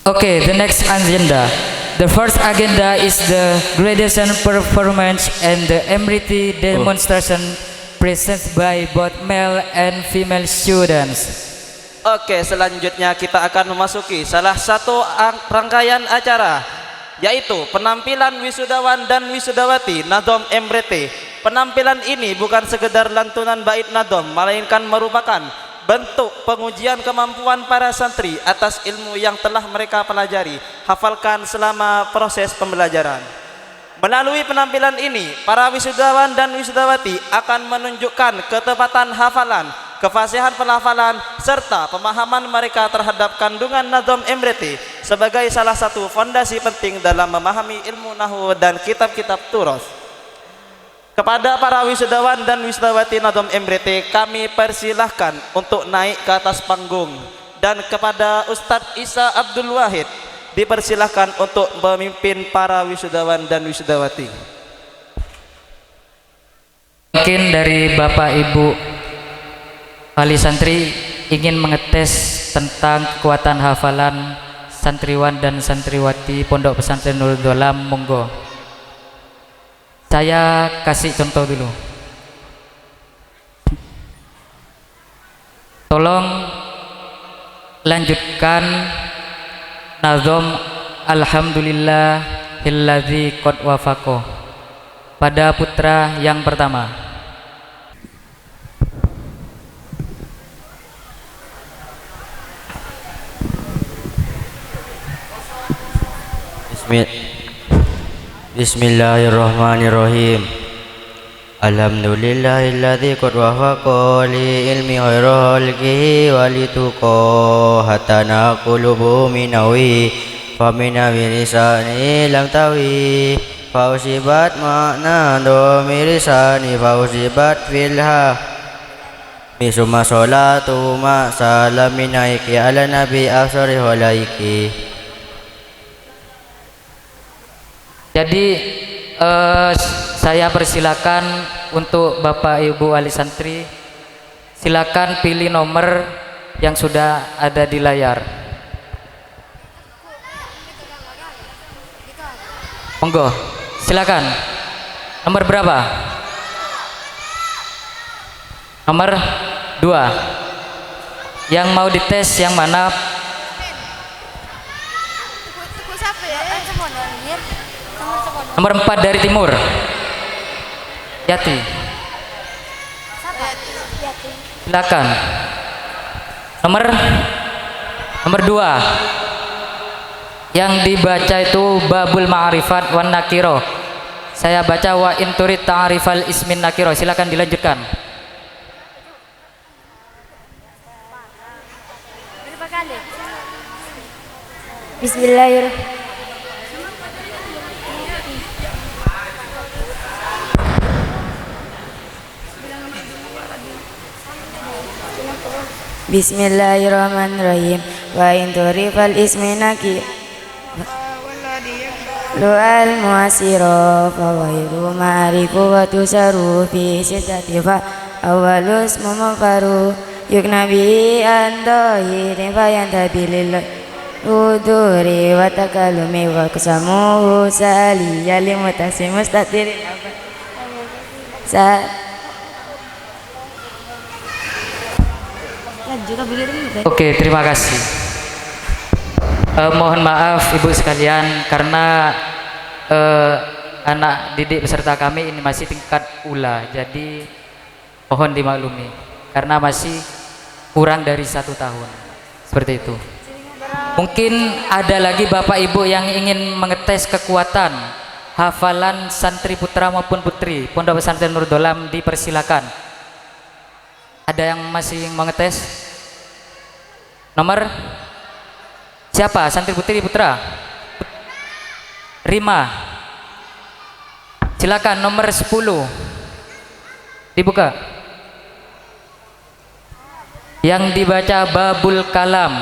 Okay, the next agenda. The first agenda is the gradation performance and the emirati demonstration presented by both male and female students. Oke, selanjutnya kita akan memasuki salah satu rangkaian acara, yaitu penampilan wisudawan dan wisudawati Nadom Emirati. Penampilan ini bukan sekedar lantunan bait Nadom, melainkan merupakan bentuk pengujian kemampuan para santri atas ilmu yang telah mereka pelajari, hafalkan selama proses pembelajaran. Melalui penampilan ini, para wisudawan dan wisudawati akan menunjukkan ketepatan hafalan, kefasihan pelafalan, serta pemahaman mereka terhadap kandungan Nadom Emirati sebagai salah satu fondasi penting dalam memahami ilmu nahwu dan kitab-kitab turos. Kepada para wisudawan dan wisudawati Nadom Emirati, kami persilahkan untuk naik ke atas panggung, dan kepada Ustadz Isa Abdul Wahid dipersilahkan untuk memimpin para wisudawan dan wisudawati. Mungkin dari Bapak Ibu wali santri ingin mengetes tentang kekuatan hafalan santriwan dan santriwati Pondok Pesantren Nurul Dolam, monggo. Saya kasih contoh dulu. Tolong lanjutkan nazom Alhamdulillahilladzi qad wafaqo pada putra yang pertama. Bismillahirrahmanirrahim. Alhamdulillahilladzi qad wafaqa li ilmi khairul khalqihi wa lituqa hatana qulubu minawi fa minawi lisani lam tawi fa usibat makna dhamir lisani fa usibat filha misuma sholatu ma salaminaiki ala nabi afsari halaiki. Jadi saya persilakan untuk Bapak Ibu wali santri, silakan pilih nomor yang sudah ada di layar. Monggo, silakan. Nomor berapa? Nomor 2. Yang mau dites yang mana? Nomor 4 dari timur. Yati. Silakan. Nomor 2. Yang dibaca itu babul ma'rifat wan nakiro. Saya baca wa inturid ta'rifal ismin nakiro. Silakan dilanjutkan. Bismillahirrahmanirrahim. Bismillahirrahmanirrahim. Wa in turifal ismi nakir lu'al muasiro fa wairu ma'arifu wa tusaru fi siddati fa awalus mumfaru yuknabi andohi fa yantabillil uduri wa takalumi wa kusamuhu sa'aliya limutasi mustatiri Oke, terima kasih. Mohon maaf ibu sekalian karena anak didik beserta kami ini masih tingkat ula, jadi mohon dimaklumi karena masih kurang dari 1 tahun, seperti itu. Mungkin ada lagi bapak ibu yang ingin mengetes kekuatan hafalan santri putra maupun putri Pondok Pesantren Nurul Dolam, dipersilakan. Ada yang masih mengetes? Nomor siapa? Santri putri putra? Rima. Silakan nomor 10. Dibuka. Yang dibaca babul kalam.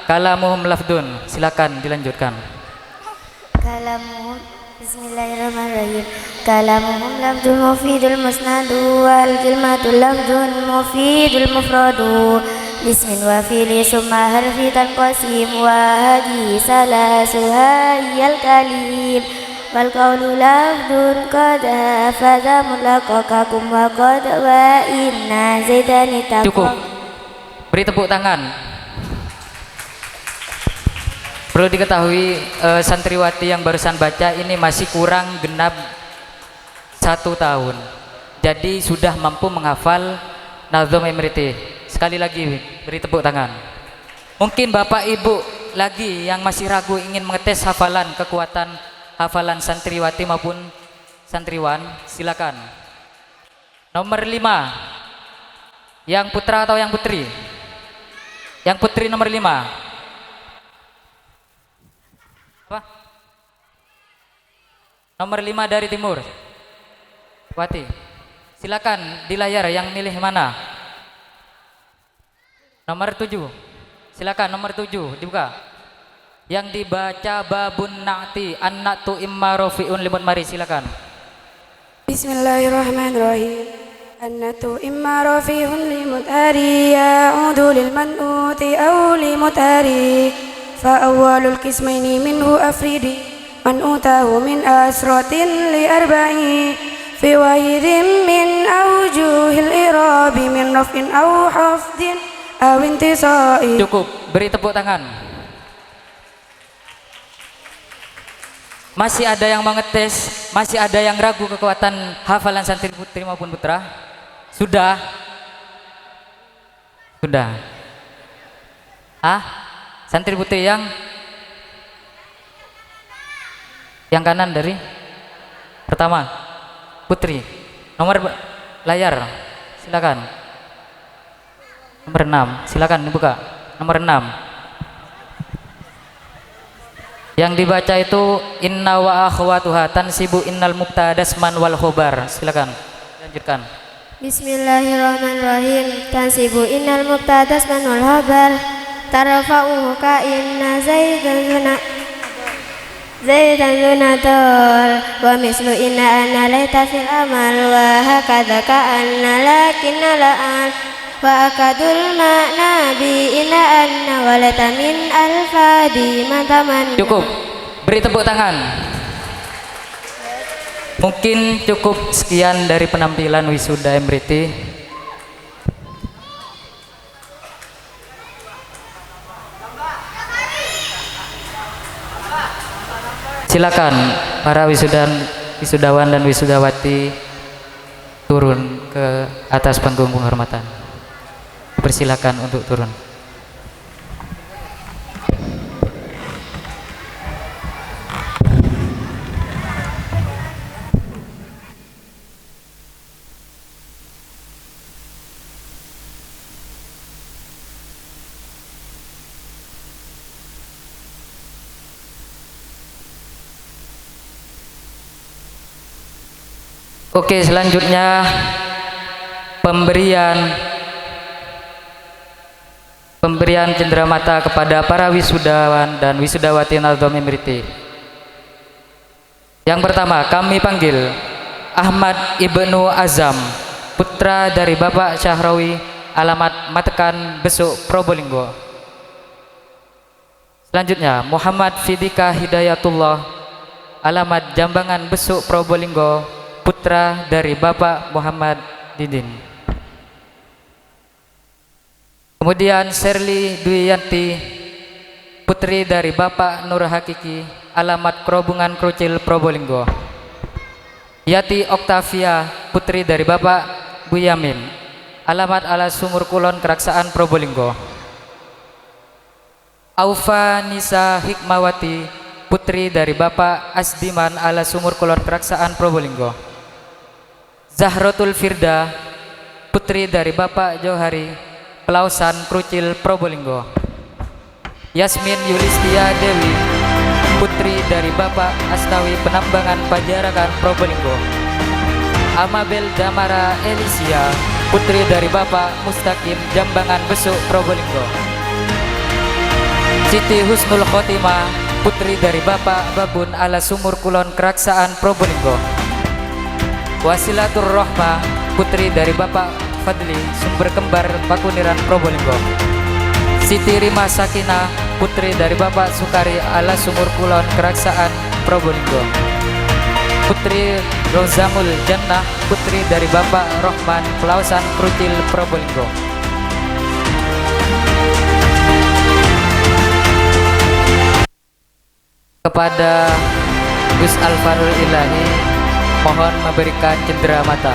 Kalamuhum lafdun. Silakan dilanjutkan. Kalamuhum Bismillahirrahmanirrahim. Kalamuhum lafdun mufidul musnadu wal kalimatul lafdun mufidul mufradu. Bismin wa fili summa harfi tanqasim wa hadi salasuha yal kalim wal qawlu lafdun qad hafadha mulaqaqakum wa qad wa inna zaidani taqwa. Cukup. Beri tepuk tangan. Perlu diketahui santriwati yang barusan baca ini masih kurang genap 1 tahun, jadi sudah mampu menghafal Nazm Imriti. Sekali lagi beri tepuk tangan. Mungkin bapak ibu lagi yang masih ragu ingin mengetes hafalan, kekuatan hafalan santriwati maupun santriwan, silakan. Nomor 5. Yang putra atau yang putri? Yang putri nomor 5. Apa? Nomor 5 dari timur. Wati. Silakan di layar yang milih mana? Nomor 7. Silakan nomor 7 dibuka. Yang dibaca babun na'ti an-na'tu imma rafi'un limut mari, silakan. Bismillahirrahmanirrahim. An-na'tu imma rafi'un limut hari ya'udu lil man'uti aw limut hari fa awwalul qismaini minhu afridi man'utahu min asratin li arba'i fi wahidin min awjuhil irabi min raf'in aw hafdin. Cukup, beri tepuk tangan. Masih ada yang mengetes, masih ada yang ragu kekuatan hafalan santri putri maupun putra? Sudah? Sudah. Santri putri yang kanan dari pertama, putri. Nomor layar, silakan. Nomor 6, silakan dibuka. Nomor 6. Yang dibaca itu inna wa akhwatuha tansibu innal mubtadasman wal khobar. Silakan lanjutkan. Bismillahirrahmanirrahim. Tansibu innal mubtadasman wal khobar tarfa'u ka inna zaidan zunatul wa mislu inna anna laita fil amal wa hakadha ka anna lakinna la'al wa akadul makna bi inna anna walata min alfadi mantaman. Cukup, beri tepuk tangan. Mungkin cukup sekian dari penampilan wisuda Imriti. Silakan para wisudawan dan wisudawati turun ke atas panggung penghormatan. dipersilakan untuk turun. Oke, selanjutnya pemberian cenderamata kepada para wisudawan dan wisudawati Nadham Imriti. Yang pertama, kami panggil Ahmad Ibnu Azam, putra dari Bapak Syahrawi, alamat Matekan Besuk, Probolinggo. Selanjutnya, Muhammad Fidika Hidayatullah, alamat Jambangan Besuk, Probolinggo, putra dari Bapak Muhammad Didin. Kemudian Sherly Dwiyanti, putri dari Bapak Nur Hakiki, alamat Kerobungan Krucil, Probolinggo. Yati Oktavia, putri dari Bapak Bu Yamin, alamat Ala Sumur Kulon, Keraksaan, Probolinggo. Aufa Nisa Hikmawati, putri dari Bapak Asdiman, Ala Sumur Kulon, Keraksaan, Probolinggo. Zahrotul Firda, putri dari Bapak Johari, Pelausan, Krucil, Probolinggo. Yasmin Yulistia Dewi, putri dari Bapak Astawi, Penambangan, Pajarakan, Probolinggo. Amabel Damara Elisia, putri dari Bapak Mustaqim, Jambangan Besuk, Probolinggo. Siti Husnul Khotimah, putri dari Bapak Babun, Ala Sumur Kulon, Keraksaan, Probolinggo. Wasilatur Rohmah, putri dari Bapak Fadli, Sumber Kembar, Pakuniran, Probolinggo. Siti Rima Sakina, putri dari Bapak Sukari, Ala Sumur Kulon, Keraksaan, Probolinggo. Putri Rozamul Jannah, putri dari Bapak Rohman, Pelausan, Krucil, Probolinggo. Kepada Gus Alfarul Ilahi, mohon memberikan cenderamata.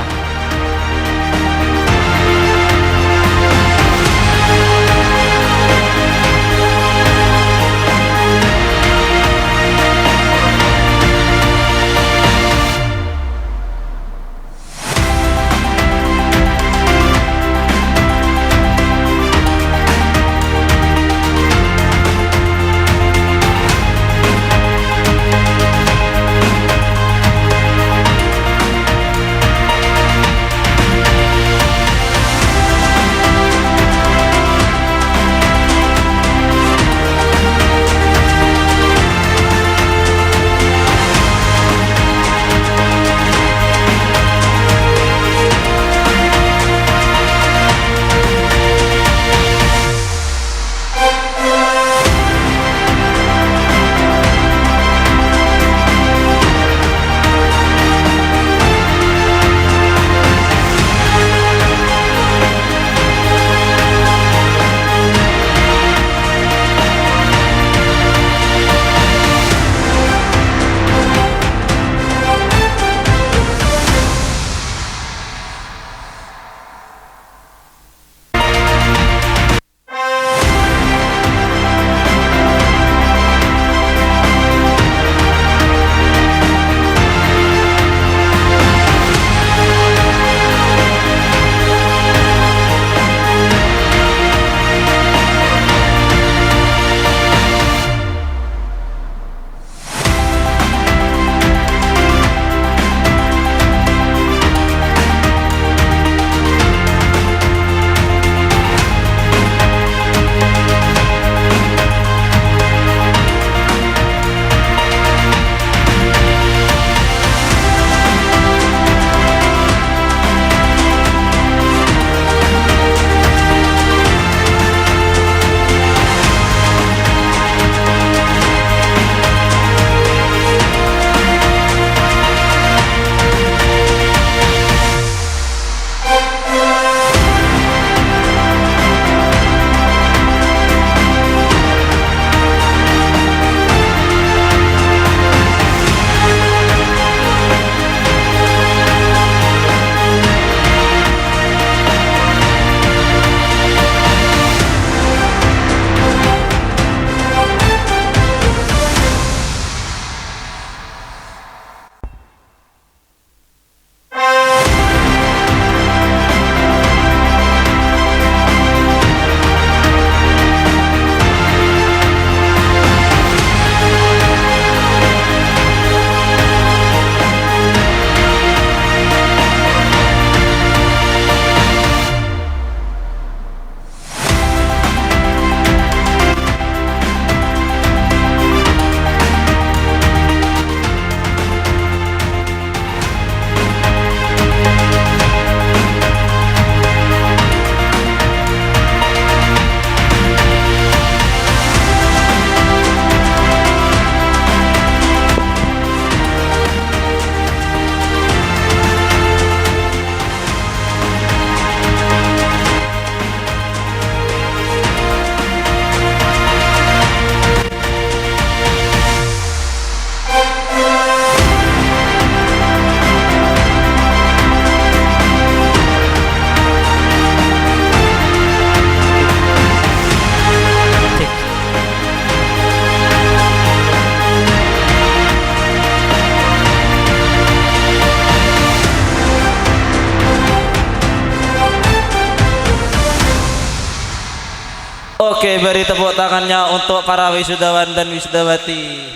Oke, beri tepuk tangannya untuk para wisudawan dan wisudawati.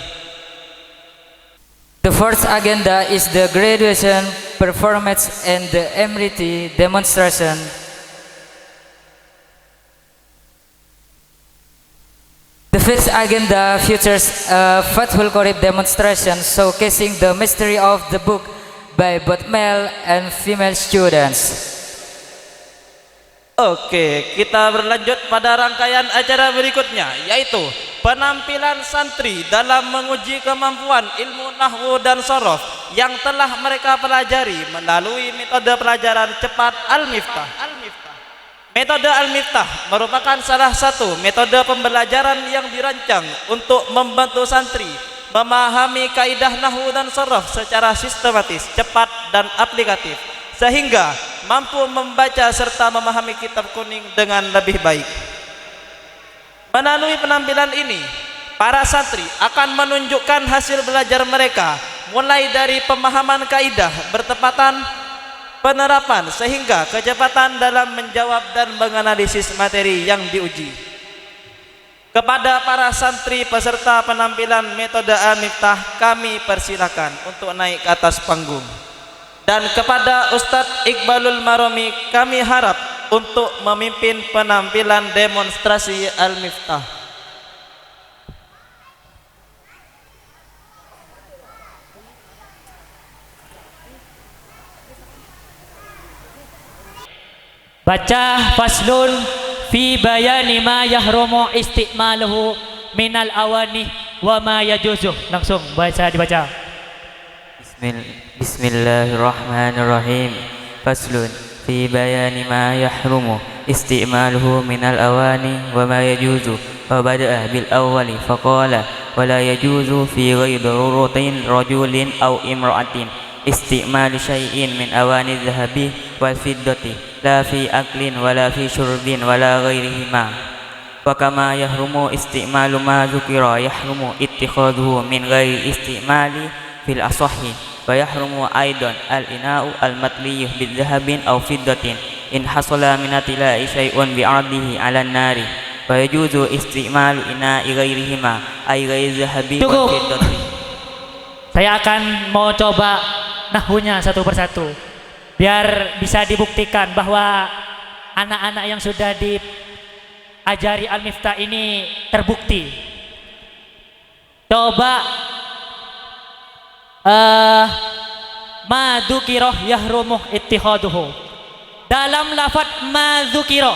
The first agenda is the graduation, performance, and the emirati demonstration. The fifth agenda features a Fathul Qorib demonstration showcasing the mystery of the book by both male and female students. Oke, kita berlanjut pada rangkaian acara berikutnya, yaitu penampilan santri dalam menguji kemampuan ilmu nahwu dan sorof yang telah mereka pelajari melalui metode pelajaran cepat Al-Miftah. Metode Al-Miftah merupakan salah satu metode pembelajaran yang dirancang untuk membantu santri memahami kaidah nahwu dan sorof secara sistematis, cepat, dan aplikatif, sehingga mampu membaca serta memahami kitab kuning dengan lebih baik. Melalui penampilan ini, para santri akan menunjukkan hasil belajar mereka, mulai dari pemahaman kaidah, bertepatan, penerapan, sehingga kecepatan dalam menjawab dan menganalisis materi yang diuji. Kepada para santri peserta penampilan metode Al-Miftah, kami persilakan untuk naik ke atas panggung. Dan kepada Ustadz Iqbalul Maromi, kami harap untuk memimpin penampilan demonstrasi Al-Miftah. Baca faslun fi bayani ma yahrumu istimaluhu minal awani wa ma yajuzu. Langsung dibaca. Bismillahirrahmanirrahim. Faslun fi bayani ma yahrumu istimaluhu minal awani wa ma yajuzu. Fa bada'a bil awwali faqala wa la yajuzu fi ghairi daruratin rajulin aw imra'atin istimal syai'in min awani dhahabi wal fiddati la fi aklin wala fi syurbin wala ghairihima. Wa kama yahrumu istimalu ma dzukira yahrumu ittikhadhuhu min ghairi istimali fil asahhi wa yahrumu aidan al-ina'u al-matliyyu bidhahabin aw fiddatin in hasala min atilai syai'un bi'ardihi 'ala an-nari wa yajuzu istimalu ina'i ghairihima ay ghairi dhahabi wal fiddati. Saya akan mau coba nahwunya satu persatu biar bisa dibuktikan bahwa anak-anak yang sudah diajari Al-Miftah ini terbukti. Coba ma dzukira yahrumu ittikhaduhu. Dalam lafaz ma dzukira,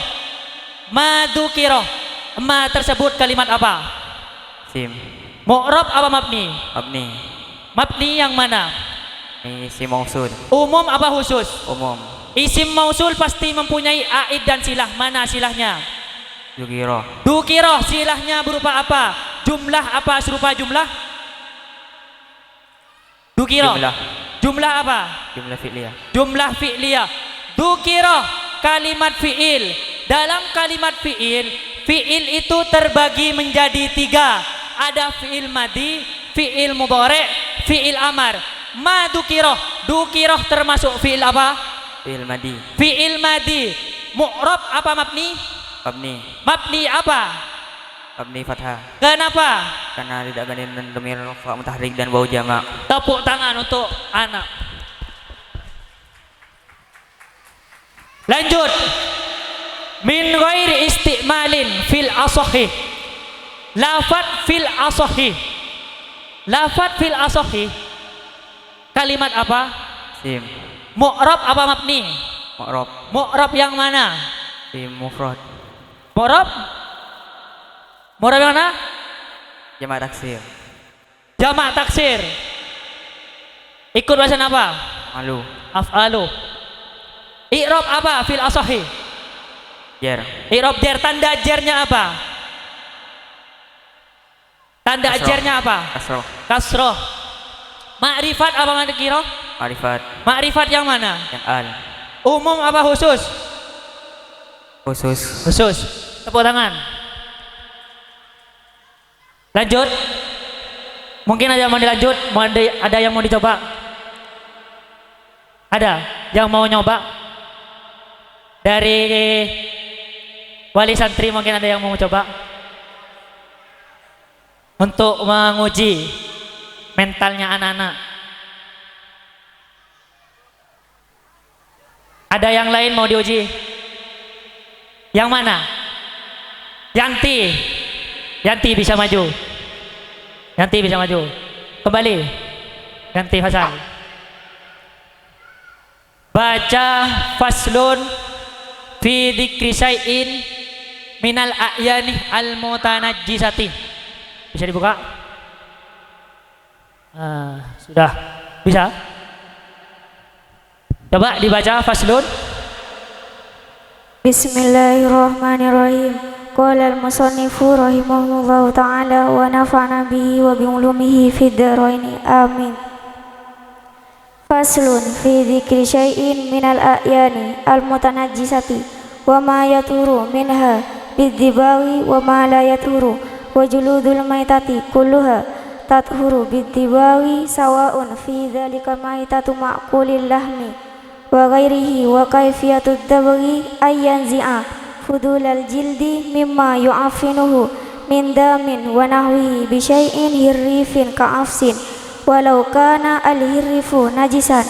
ma tersebut kalimat apa? Sim. Mu'rab apa mabni? Mabni. Mabni yang mana? Isim mausul. Umum apa khusus? Umum. Isim mausul pasti mempunyai aid dan silah. Mana silahnya? Dzukira. Dzukira silahnya berupa apa? Jumlah apa serupa jumlah? Dzukira. Jumlah apa? Jumlah fi'liyah. Jumlah fi'liyah. Dzukira kalimat fi'il. Dalam kalimat fi'il, fi'il itu terbagi menjadi 3. Ada fi'il madi, fi'il mudhari', fi'il amar. Ma dzukira. Dzukira termasuk fi'il apa? Fi'il madi. Fi'il madi. Mu'rab apa mabni? Mabni. Mabni apa? Mabni fathah. Kenapa? Karena tidak gandeng dhamir fa mutahrik dan bau jamak. Tepuk tangan untuk anak. Lanjut. Min ghairi istimalin fil asahih. Lafat fil asahih. Lafat fil asahih. Kalimat apa? Sim. Mu'rab apa mabni? Mu'rab. Mu'rab yang mana? Sim mufrad. Mu'rab? Mu'rab yang mana? Jamak taksir. Jamak taksir. Ikut bahasan apa? Malu. Af'alu. I'rab apa fil asahih? Jar. I'rab jar. Tanda jarnya apa? Tanda jarnya apa? Kasroh. Kasroh. Ma'rifat apa mana kira? Ma'rifat. Ma'rifat yang mana? Yang al. Umum apa khusus? Khusus. Khusus. Tepuk tangan. Lanjut. Mungkin ada yang mau dilanjut, ada yang mau dicoba? Ada yang mau nyoba? Dari Wali santri mungkin ada yang mau coba untuk menguji mentalnya anak-anak. Ada yang lain mau diuji? Yang mana? Yanti. Yanti bisa maju. Yanti bisa maju. Kembali. Yanti Hasan. Baca faslun fi dzikri syai'in minal a'yani al-mutanajjisati. Bisa dibuka? Sudah. Bisa? Coba dibaca faslun. Bismillahirrahmanirrahim. Qala al-musannifu rahimahullahu ta'ala wa nafa'na bihi wa bi ulumihi fid dharain. Amin. Faslun fi dzikri syai'in minal a'yani al-mutanajjisati wa ma yaturu minha biddibawi wa ma la yaturu wa juludul maitati kulluha tathuru biddibawi sawa'un fi dzalika maitatu ma'kulil lahmi wa ghairihi wa kaifiyatud dabghi ayyan zi'a fudulal jildi mimma yu'afinuhu min damin wa nahwihi bi syai'in hirrifin ka'afsin walau kana al-hirrifu najisan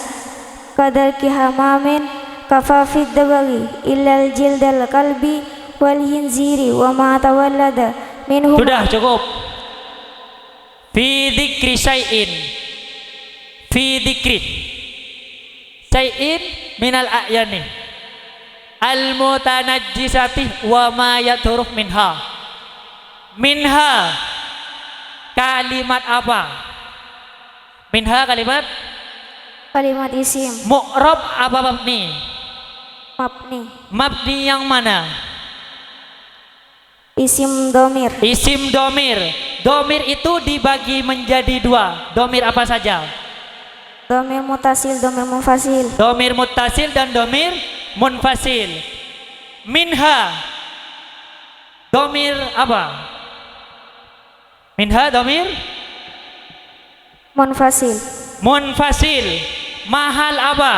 kadarki hamamin kafafid dabghi illal jildal kalbi wal hinziri wa ma tawallada minhu. Sudah cukup. Fi dzikri syai'in. Fi dzikri syai'in minal a'yani al-mutanajjisati wa ma yadhuruf minha. Minha kalimat apa? Minha kalimat isim. Mu'rab apa mabni? Mabni. Mabni yang mana? Isim domir. Isim domir. Domir itu dibagi menjadi dua. Domir apa saja? Domir mutasil, domir munfasil. Domir mutasil dan domir munfasil. Minha domir apa? Minha domir munfasil. Munfasil. Mahal apa?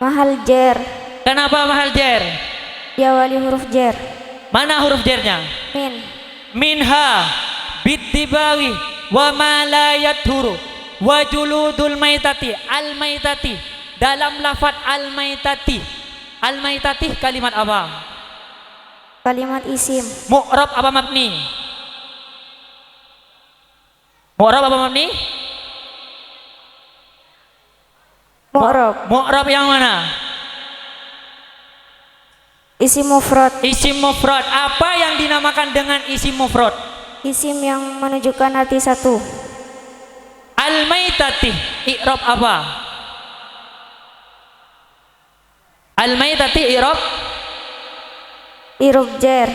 Mahal jer. Kenapa mahal jer? Ya wali huruf jer. Mana huruf jernya? Min. Minha biddibawi wa ma la yadhuru wa juludul maitati al maitati. Dalam lafaz al maitati. Al maitati kalimat apa? Kalimat isim. Mu'rab apa mabni? Mu'rab apa mabni? Mu'rab. Mu'rab yang mana? Isim mufrad. Isim mufrad. Apa yang dinamakan dengan isim mufrad? Isim yang menunjukkan arti satu. Al-maitati i'rab apa? Al-maitati i'rab jer.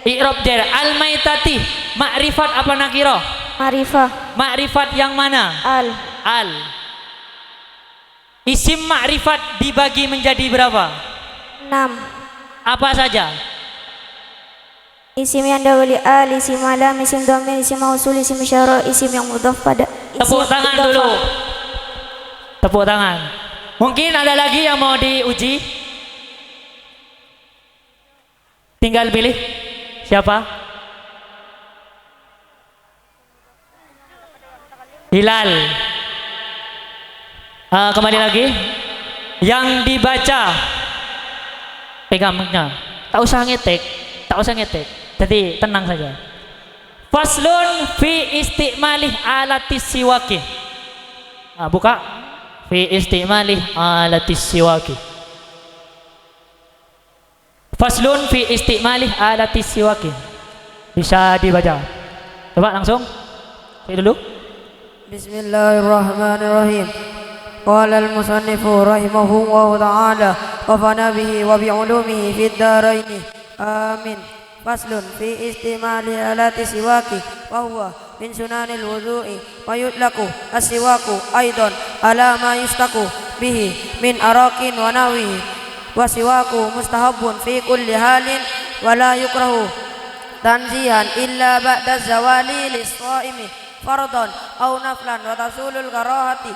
I'rab jer. Al-maitati ma'rifat apa nakirah? Ma'rifah. Ma'rifat yang mana? Al. Isim ma'rifat dibagi menjadi berapa? 6. Apa saja? Isim yang dahulu al, isim alam, isim dhamir, isim mausul, isim isyarah, isim yang mudhaf pada. Tepuk tangan dulu. Tepuk tangan. Mungkin ada lagi yang mau diuji? Tinggal pilih. Siapa? Hilal. Kembali lagi. Yang dibaca. Pegangnya. Tak usah ngetek. Jadi tenang saja. Faslun fi isti'malih alatis siwaki. Buka. Fi isti'malih alatis siwaki. Faslun fi isti'malih alatis siwaki. Bisa dibaca. Coba langsung. Saya dulu. Bismillahirrahmanirrahim. Qala al-musannifu rahimahullahu ta'ala wa fana bihi wa bi'ulumihi fid dharain. Amin. Faslun fi istimali alati siwaki wa huwa min sunanil wudu'i wa yutlaku as-siwaku aidan ala ma yustaku bihi min arakin wa nawihi wa siwaku mustahabun fi kulli halin wa la yukrahu tanzihan illa ba'da zawali lis-shaimi fardan aw naflan wa tasulul karahati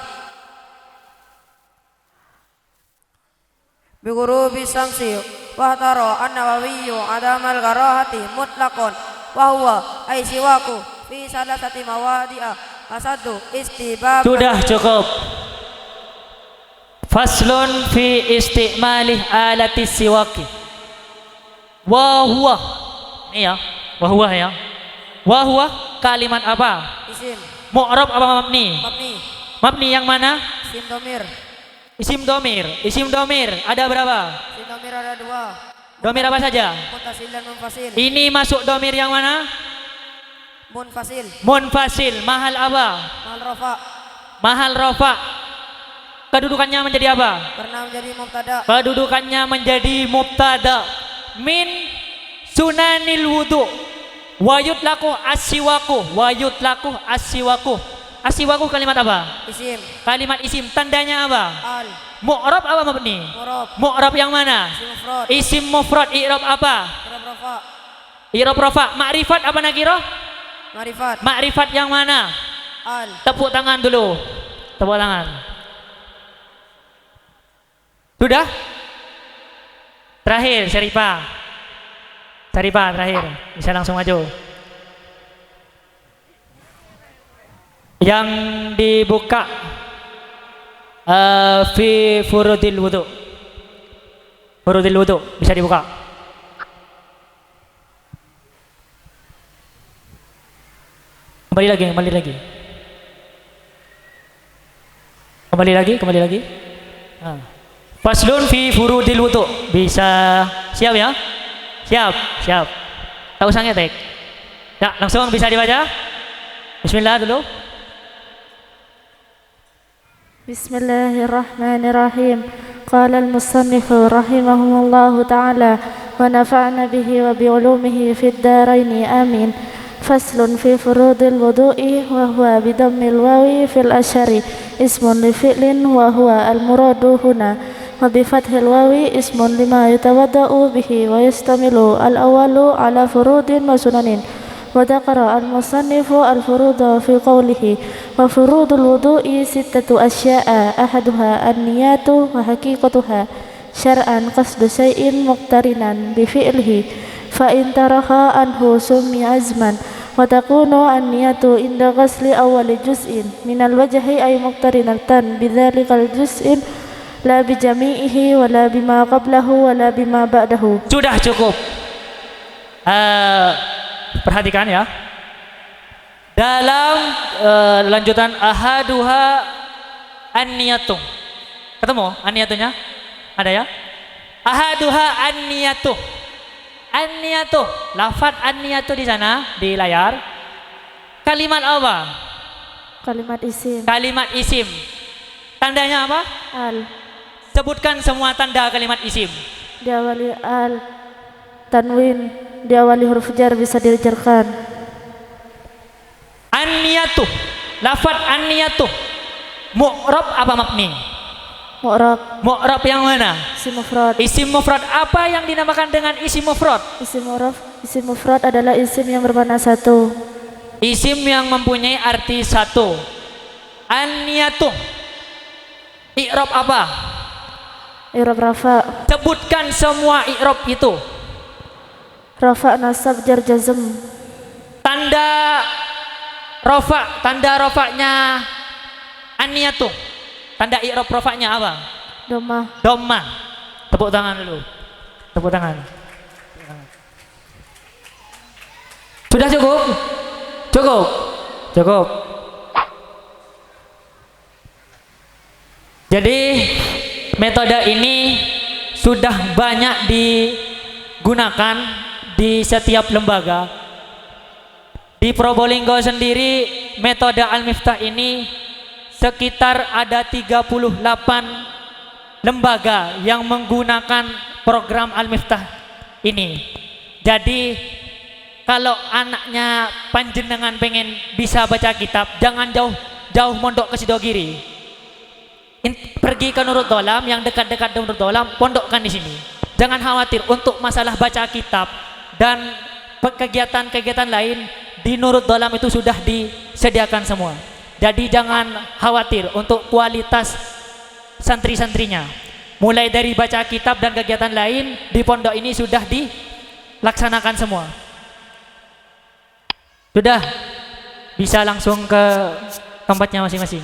بغروب الشمس واختار النووي عدم الكراهة مطلقا وهو أي سواك في ثلاثة مواضع أصد استباب. Sudah cukup. Faslun fi istimalih alati siwaki. Wa huwa. Ini ya, wa huwa ya. Wa huwa kalimat apa? Isim. Mu'rab apa mabni? Mabni. Mabni yang mana? Isim domir. Isim domir. Isim domir ada berapa? Isim domir ada 2. Domir apa saja? Muttasil dan munfasil. Ini masuk domir yang mana? Munfasil. Munfasil. Mahal apa? Mahal rafa. Mahal rafa. Kedudukannya menjadi apa? Pernah menjadi mubtada. Kedudukannya menjadi mubtada. Min sunanil wudu. Wa yutlaku as-siwaku. Wa yutlaku as-siwaku. As-siwaku kalimat apa? Isim. Kalimat isim. Tandanya apa? Al. Mu'rab apa mabni? Mu'rab. Mu'rab yang mana? Isim mufrad. Isim mufrad. I'rab apa? I'rab rafa. I'rab rafa. Ma'rifat apa nakirah? Ma'rifat. Ma'rifat yang mana? Al. Tepuk tangan dulu. Tepuk tangan. Sudah? Terakhir, Syarifah. Syarifah terakhir. Bisa langsung maju. Yang dibuka fi furudil wudu. Furudil wudu bisa dibuka. Kembali lagi. Kembali lagi. Faslun fi furudil wudu. Bisa siap ya? Siap. Tak usah ngetek. Ya, langsung bisa dibaca. Bismillah dulu. Bismillahirrahmanirrahim. Qala al-musannif rahimahumullahu ta'ala wa nafa'na bihi wa bi'ulumihi fid daraini amin. Faslun fi furudil wudu'i wa huwa bidammil wawi fil asyari ismun li fi'lin wa huwa al-muradu huna wa bi fathil wawi ismun lima yatawadda'u bihi wa yastamilu al-awwalu ala furudin wa sunanin. Wa dzakara al-musannifu al-furuda fi qawlihi wa furudul wudu'i sittatu asya'a ahaduha an-niyatu wa haqiqatuha syar'an qasdu syai'in muqtarinan bi fi'lihi fa in taraha anhu summi azman wa takunu an-niyatu inda ghasli awwali juz'in minal wajhi ay muqtarinatan bidzalikal juz'in la bi jami'ihi wa la bima qablahu wa la bima ba'dahu. Sudah cukup. Perhatikan ya. Dalam lanjutan ahaduha an-niyatu. Ketemu an-niyatunya? Ada ya? Ahaduha an-niyatu. An-niyatu. Lafaz an-niyatu di sana di layar. Kalimat apa? Kalimat isim. Kalimat isim. Tandanya apa? Al. Sebutkan semua tanda kalimat isim. Diawali al, tanwin, diawali huruf jar bisa dijarkan. An-niyatu. Lafaz an-niyatu. Mu'rab apa mabni? Mu'rab. Mu'rab yang mana? Isim mufrad. Isim mufrad. Apa yang dinamakan dengan isim mufrad? Isim mufrad adalah isim yang bermakna satu. Isim yang mempunyai arti satu. An-niyatu. I'rab apa? I'rab rafa. Sebutkan semua i'rab itu. Rafa, nasab, jar, jazm. Tanda rafa, tanda rafanya an-niyatu. Tanda i'rab rafanya apa? Dhamma. Tepuk tangan dulu. Tepuk tangan. Sudah cukup? Cukup. Jadi metode ini sudah banyak digunakan di setiap lembaga. Di Probolinggo sendiri metode Al-Miftah ini sekitar ada 38 lembaga yang menggunakan program Al-Miftah ini. Jadi kalau anaknya panjenengan pengen bisa baca kitab, jangan jauh mondok ke Sidogiri. Pergi ke Nurul Dolam yang dekat-dekat Nurul Dolam, pondokkan di sini. Jangan khawatir untuk masalah baca kitab dan kegiatan-kegiatan lain di Nurul Dolam itu sudah disediakan semua. Jadi jangan khawatir untuk kualitas santri-santrinya. Mulai dari baca kitab dan kegiatan lain di pondok ini sudah dilaksanakan semua. Sudah bisa langsung ke tempatnya masing-masing.